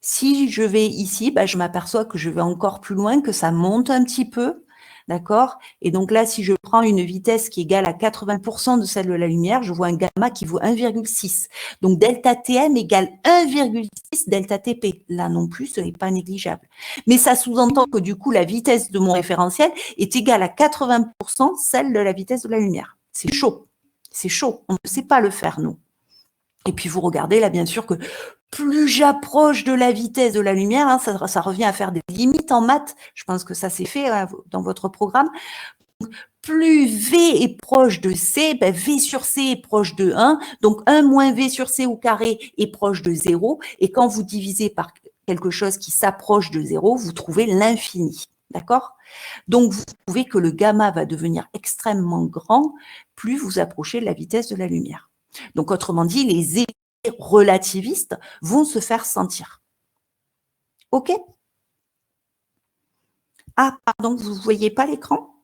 Si je vais ici, je m'aperçois que je vais encore plus loin, que ça monte un petit peu, d'accord? Et donc là, si je prends une vitesse qui est égale à 80% de celle de la lumière, je vois un gamma qui vaut 1,6. Donc delta Tm égale 1,6 delta Tp. Là non plus, ce n'est pas négligeable. Mais ça sous-entend que du coup, la vitesse de mon référentiel est égale à 80% celle de la vitesse de la lumière. C'est chaud. C'est chaud. On ne sait pas le faire, nous. Et puis, vous regardez là, bien sûr, que plus j'approche de la vitesse de la lumière, hein, ça revient à faire des limites en maths. Je pense que ça s'est fait dans votre programme. Plus V est proche de C, V sur C est proche de 1. Donc, 1 moins V sur C au carré est proche de 0. Et quand vous divisez par quelque chose qui s'approche de 0, vous trouvez l'infini. D'accord? Donc, vous trouvez que le gamma va devenir extrêmement grand plus vous approchez de la vitesse de la lumière. Donc, autrement dit, les effets relativistes vont se faire sentir. OK? Ah, pardon, vous ne voyez pas l'écran?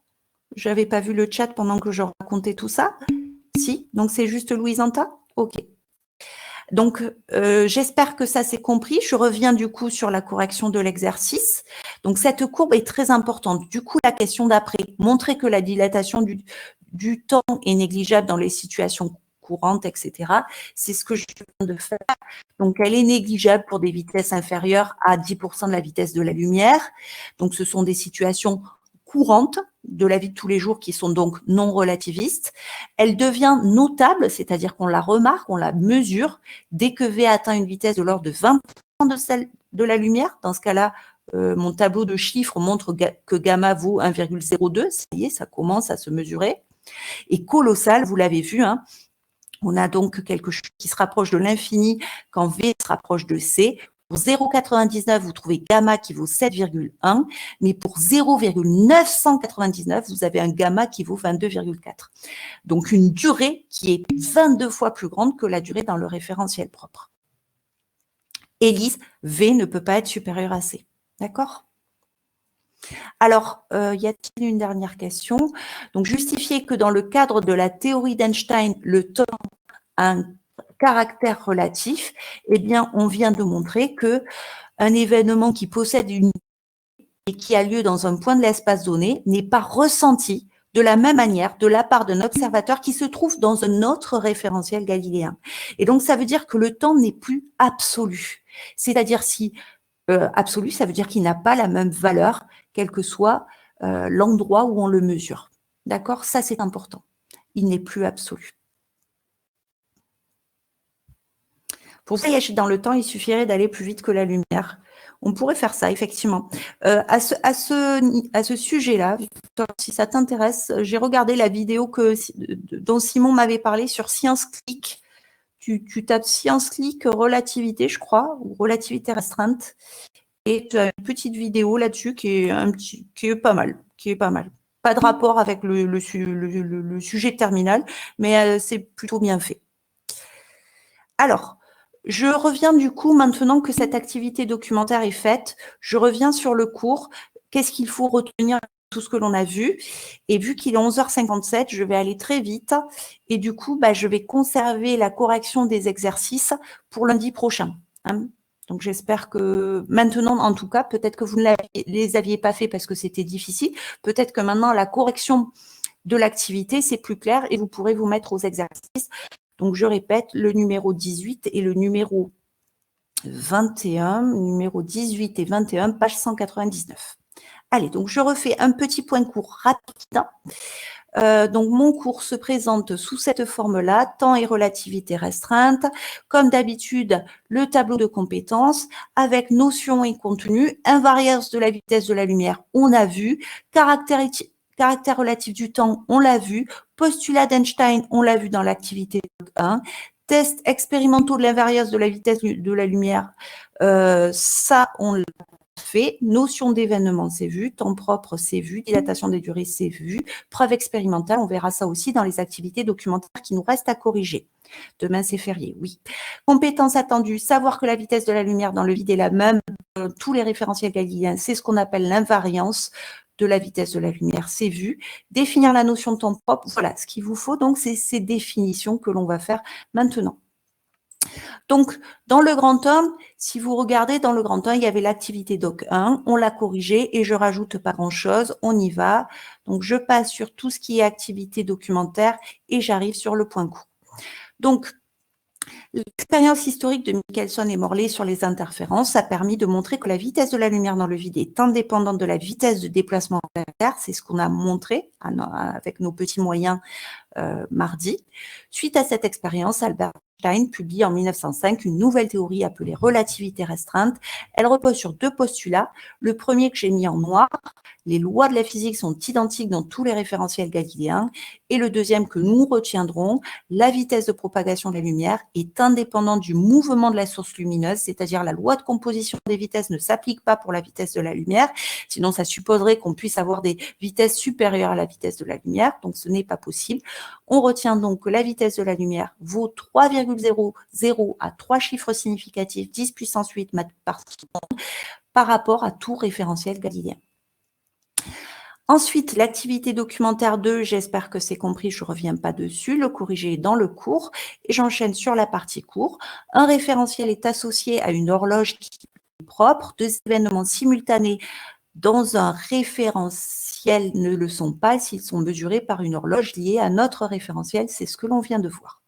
Je n'avais pas vu le chat pendant que je racontais tout ça. Si, donc c'est juste Louise Anta? OK. Donc, j'espère que ça s'est compris. Je reviens du coup sur la correction de l'exercice. Donc, cette courbe est très importante. Du coup, la question d'après, montrer que la dilatation du temps est négligeable dans les situations courantes, etc. C'est ce que je viens de faire. Donc, elle est négligeable pour des vitesses inférieures à 10% de la vitesse de la lumière. Donc, ce sont des situations courantes de la vie de tous les jours qui sont donc non relativistes. Elle devient notable, c'est-à-dire qu'on la remarque, on la mesure dès que V atteint une vitesse de l'ordre de 20% de celle de la lumière. Dans ce cas-là, mon tableau de chiffres montre que gamma vaut 1,02. Ça y est, ça commence à se mesurer. Et colossal, vous l'avez vu, hein, on a donc quelque chose qui se rapproche de l'infini quand V se rapproche de C. Pour 0,99, vous trouvez gamma qui vaut 7,1, mais pour 0,999, vous avez un gamma qui vaut 22,4. Donc, une durée qui est 22 fois plus grande que la durée dans le référentiel propre. Élise, V ne peut pas être supérieur à C. D'accord ? Alors, y a-t-il une dernière question? Donc, justifier que dans le cadre de la théorie d'Einstein, le temps a un caractère relatif, eh bien, on vient de montrer que un événement qui possède une et qui a lieu dans un point de l'espace donné n'est pas ressenti de la même manière de la part d'un observateur qui se trouve dans un autre référentiel galiléen. Et donc, ça veut dire que le temps n'est plus absolu. C'est-à-dire si absolu, ça veut dire qu'il n'a pas la même valeur, quel que soit l'endroit où on le mesure. D'accord? Ça, c'est important. Il n'est plus absolu. Pour voyager dans le temps, il suffirait d'aller plus vite que la lumière. On pourrait faire ça, effectivement. À ce sujet-là, Victor, si ça t'intéresse, j'ai regardé la vidéo dont Simon m'avait parlé sur ScienceClick. Tu tapes ScienceClick relativité, je crois, ou relativité restreinte, et tu as une petite vidéo là-dessus qui est pas mal, Pas de rapport avec le sujet terminal, mais c'est plutôt bien fait. Alors, je reviens du coup, maintenant que cette activité documentaire est faite, je reviens sur le cours. Qu'est-ce qu'il faut retenir de tout ce que l'on a vu? Et vu qu'il est 11h57, je vais aller très vite. Et du coup, je vais conserver la correction des exercices pour lundi prochain. Hein. Donc, j'espère que maintenant, en tout cas, peut-être que vous ne les aviez pas fait parce que c'était difficile. Peut-être que maintenant, la correction de l'activité, c'est plus clair et vous pourrez vous mettre aux exercices. Donc, je répète, le numéro 18 et le numéro 21, numéro 18 et 21, page 199. Allez, donc je refais un petit point court rapide. Donc, mon cours se présente sous cette forme-là, temps et relativité restreinte. Comme d'habitude, le tableau de compétences avec notions et contenu, invariance de la vitesse de la lumière, on a vu, caractère relatif du temps, on l'a vu, postulat d'Einstein, on l'a vu dans l'activité 1, tests expérimentaux de l'invariance de la vitesse de la lumière, ça, on l'a fait, notion d'événement, c'est vu, temps propre, c'est vu, dilatation des durées, c'est vu, preuve expérimentale, on verra ça aussi dans les activités documentaires qui nous restent à corriger. Demain, c'est férié, oui. Compétences attendues, savoir que la vitesse de la lumière dans le vide est la même dans tous les référentiels galiléens, c'est ce qu'on appelle l'invariance de la vitesse de la lumière, c'est vu. Définir la notion de temps propre, voilà, ce qu'il vous faut, donc, c'est ces définitions que l'on va faire maintenant. Donc, dans le grand 1, si vous regardez dans le grand 1, il y avait l'activité doc 1, on l'a corrigé et je rajoute pas grand-chose, on y va. Donc, je passe sur tout ce qui est activité documentaire et j'arrive sur le point court. Donc, l'expérience historique de Michelson et Morley sur les interférences a permis de montrer que la vitesse de la lumière dans le vide est indépendante de la vitesse de déplacement de la Terre. C'est ce qu'on a montré avec nos petits moyens mardi. Suite à cette expérience, Albert Einstein publie en 1905 une nouvelle théorie appelée relativité restreinte. Elle repose sur deux postulats. Le premier que j'ai mis en noir, les lois de la physique sont identiques dans tous les référentiels galiléens. Et le deuxième que nous retiendrons, la vitesse de propagation de la lumière est indépendante du mouvement de la source lumineuse, c'est-à-dire la loi de composition des vitesses ne s'applique pas pour la vitesse de la lumière, sinon ça supposerait qu'on puisse avoir des vitesses supérieures à la vitesse de la lumière, donc ce n'est pas possible. On retient donc que la vitesse de la lumière vaut 3,00 à 3 chiffres significatifs, 10 puissance 8 mètres par seconde, par rapport à tout référentiel galiléen. Ensuite, l'activité documentaire 2, j'espère que c'est compris, je ne reviens pas dessus, le corrigé est dans le cours, et j'enchaîne sur la partie cours. Un référentiel est associé à une horloge qui est propre, deux événements simultanés dans un référentiel ne le sont pas s'ils sont mesurés par une horloge liée à notre référentiel, c'est ce que l'on vient de voir.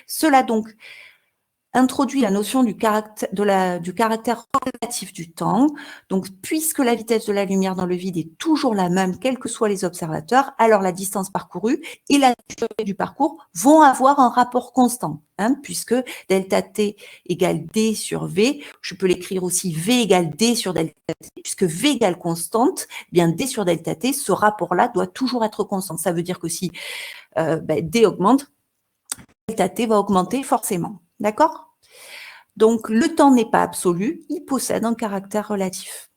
Cela donc introduit la notion du caractère relatif du temps. Donc, puisque la vitesse de la lumière dans le vide est toujours la même, quels que soient les observateurs, alors la distance parcourue et la durée du parcours vont avoir un rapport constant, puisque delta t égale d sur v. Je peux l'écrire aussi v égale d sur delta t, puisque v égale constante, bien d sur delta t, ce rapport-là doit toujours être constant. Ça veut dire que si d augmente, delta t va augmenter forcément. D'accord ? Donc, le temps n'est pas absolu, il possède un caractère relatif.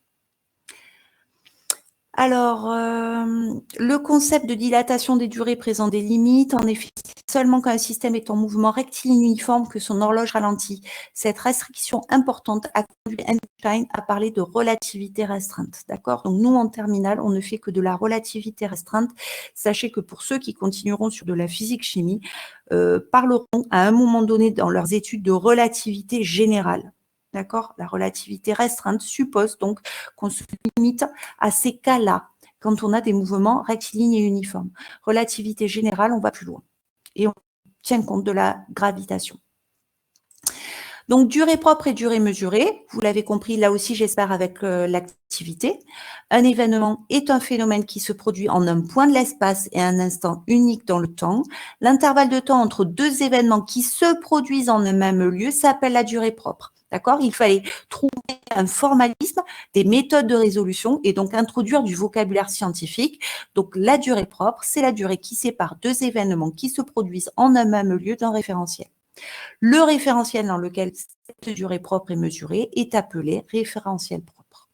Alors, le concept de dilatation des durées présente des limites. En effet, seulement quand un système est en mouvement rectiligne uniforme que son horloge ralentit. Cette restriction importante a conduit Einstein à parler de relativité restreinte. D'accord ? Donc, nous, en terminale, on ne fait que de la relativité restreinte. Sachez que pour ceux qui continueront sur de la physique-chimie, parleront à un moment donné dans leurs études de relativité générale. D'accord ? La relativité restreinte suppose donc qu'on se limite à ces cas-là, quand on a des mouvements rectilignes et uniformes. Relativité générale, on va plus loin. Et on tient compte de la gravitation. Donc, durée propre et durée mesurée, vous l'avez compris là aussi, j'espère, avec l'activité. Un événement est un phénomène qui se produit en un point de l'espace et un instant unique dans le temps. L'intervalle de temps entre deux événements qui se produisent en un même lieu s'appelle la durée propre. D'accord? Il fallait trouver un formalisme, des méthodes de résolution et donc introduire du vocabulaire scientifique. Donc, la durée propre, c'est la durée qui sépare deux événements qui se produisent en un même lieu d'un référentiel. Le référentiel dans lequel cette durée propre est mesurée est appelé référentiel propre.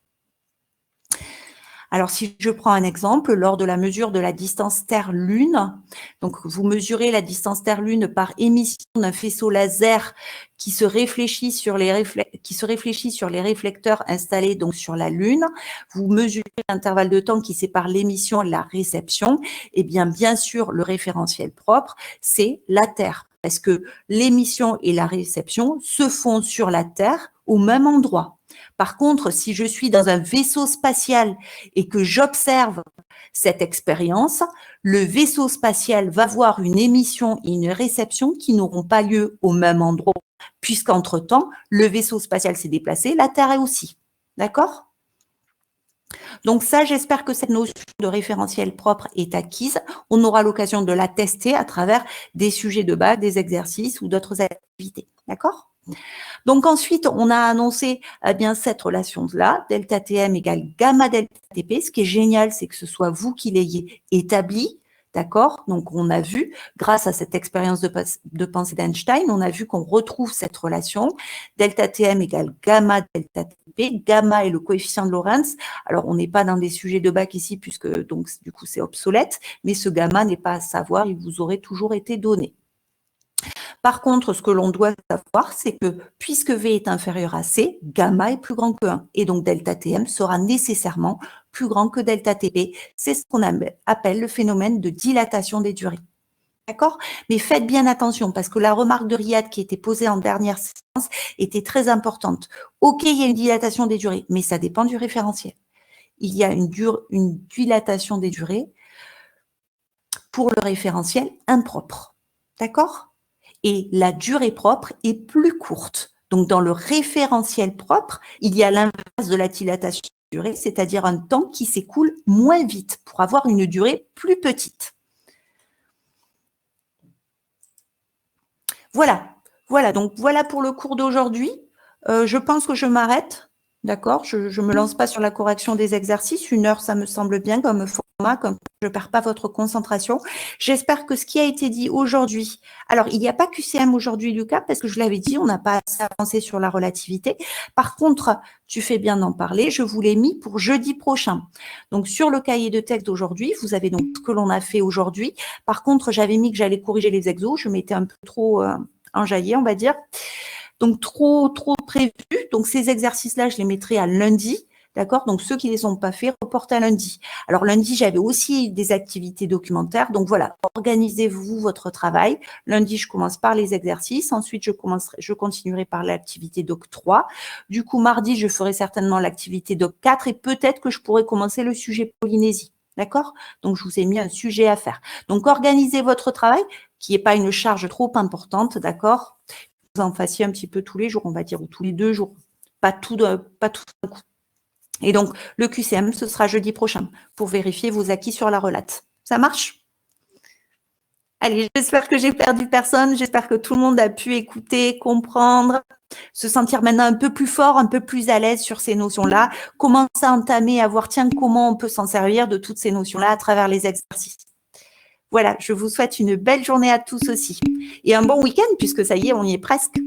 Alors, si je prends un exemple, lors de la mesure de la distance Terre-Lune, donc vous mesurez la distance Terre-Lune par émission d'un faisceau laser qui se réfléchit sur les réflecteurs installés donc sur la Lune. Vous mesurez l'intervalle de temps qui sépare l'émission et la réception. Et bien sûr, le référentiel propre, c'est la Terre, parce que l'émission et la réception se font sur la Terre au même endroit. Par contre, si je suis dans un vaisseau spatial et que j'observe cette expérience, le vaisseau spatial va voir une émission et une réception qui n'auront pas lieu au même endroit, puisqu'entre-temps, le vaisseau spatial s'est déplacé, la Terre est aussi. D'accord ? Donc ça, j'espère que cette notion de référentiel propre est acquise. On aura l'occasion de la tester à travers des sujets de base, des exercices ou d'autres activités. D'accord ? Donc ensuite, on a annoncé bien cette relation-là, delta TM égale gamma delta TP. Ce qui est génial, c'est que ce soit vous qui l'ayez établi, d'accord? Donc on a vu, grâce à cette expérience de pensée d'Einstein, on a vu qu'on retrouve cette relation. Delta TM égale gamma delta TP. Gamma est le coefficient de Lorentz. Alors on n'est pas dans des sujets de bac ici, puisque donc du coup c'est obsolète, mais ce gamma n'est pas à savoir, il vous aurait toujours été donné. Par contre, ce que l'on doit savoir, c'est que puisque V est inférieur à C, gamma est plus grand que 1. Et donc, delta TM sera nécessairement plus grand que delta TP. C'est ce qu'on appelle le phénomène de dilatation des durées. D'accord? Mais faites bien attention, parce que la remarque de Riyad qui était posée en dernière séance était très importante. OK, il y a une dilatation des durées, mais ça dépend du référentiel. Il y a une dilatation des durées pour le référentiel impropre. D'accord? Et la durée propre est plus courte. Donc, dans le référentiel propre, il y a l'inverse de la dilatation de durée, c'est-à-dire un temps qui s'écoule moins vite pour avoir une durée plus petite. Voilà, donc voilà pour le cours d'aujourd'hui. Je pense que je m'arrête, d'accord? Je ne me lance pas sur la correction des exercices. 1 heure, ça me semble bien comme format, comme je ne perds pas votre concentration. J'espère que ce qui a été dit aujourd'hui, alors il n'y a pas QCM aujourd'hui, Lucas, parce que je l'avais dit, on n'a pas assez avancé sur la relativité. Par contre, tu fais bien d'en parler, je vous l'ai mis pour jeudi prochain. Donc sur le cahier de texte d'aujourd'hui, vous avez donc ce que l'on a fait aujourd'hui. Par contre, j'avais mis que j'allais corriger les exos, je m'étais un peu trop enjaillée, on va dire. Donc, trop prévu. Donc, ces exercices-là, je les mettrai à lundi. D'accord? Donc, ceux qui ne les ont pas fait, reportent à lundi. Alors, lundi, j'avais aussi des activités documentaires. Donc, voilà, organisez-vous votre travail. Lundi, je commence par les exercices. Ensuite, je continuerai par l'activité doc 3. Du coup, mardi, je ferai certainement l'activité doc 4 et peut-être que je pourrai commencer le sujet Polynésie. D'accord? Donc, je vous ai mis un sujet à faire. Donc, organisez votre travail, qui n'est pas une charge trop importante. D'accord? Vous en fassiez un petit peu tous les jours, on va dire, ou tous les 2 jours. Pas tout d'un coup. Et donc, le QCM, ce sera jeudi prochain pour vérifier vos acquis sur la relate. Ça marche? Allez, j'espère que j'ai perdu personne. J'espère que tout le monde a pu écouter, comprendre, se sentir maintenant un peu plus fort, un peu plus à l'aise sur ces notions-là. Commencer à entamer, à voir, tiens, comment on peut s'en servir de toutes ces notions-là à travers les exercices. Voilà, je vous souhaite une belle journée à tous aussi. Et un bon week-end, puisque ça y est, on y est presque.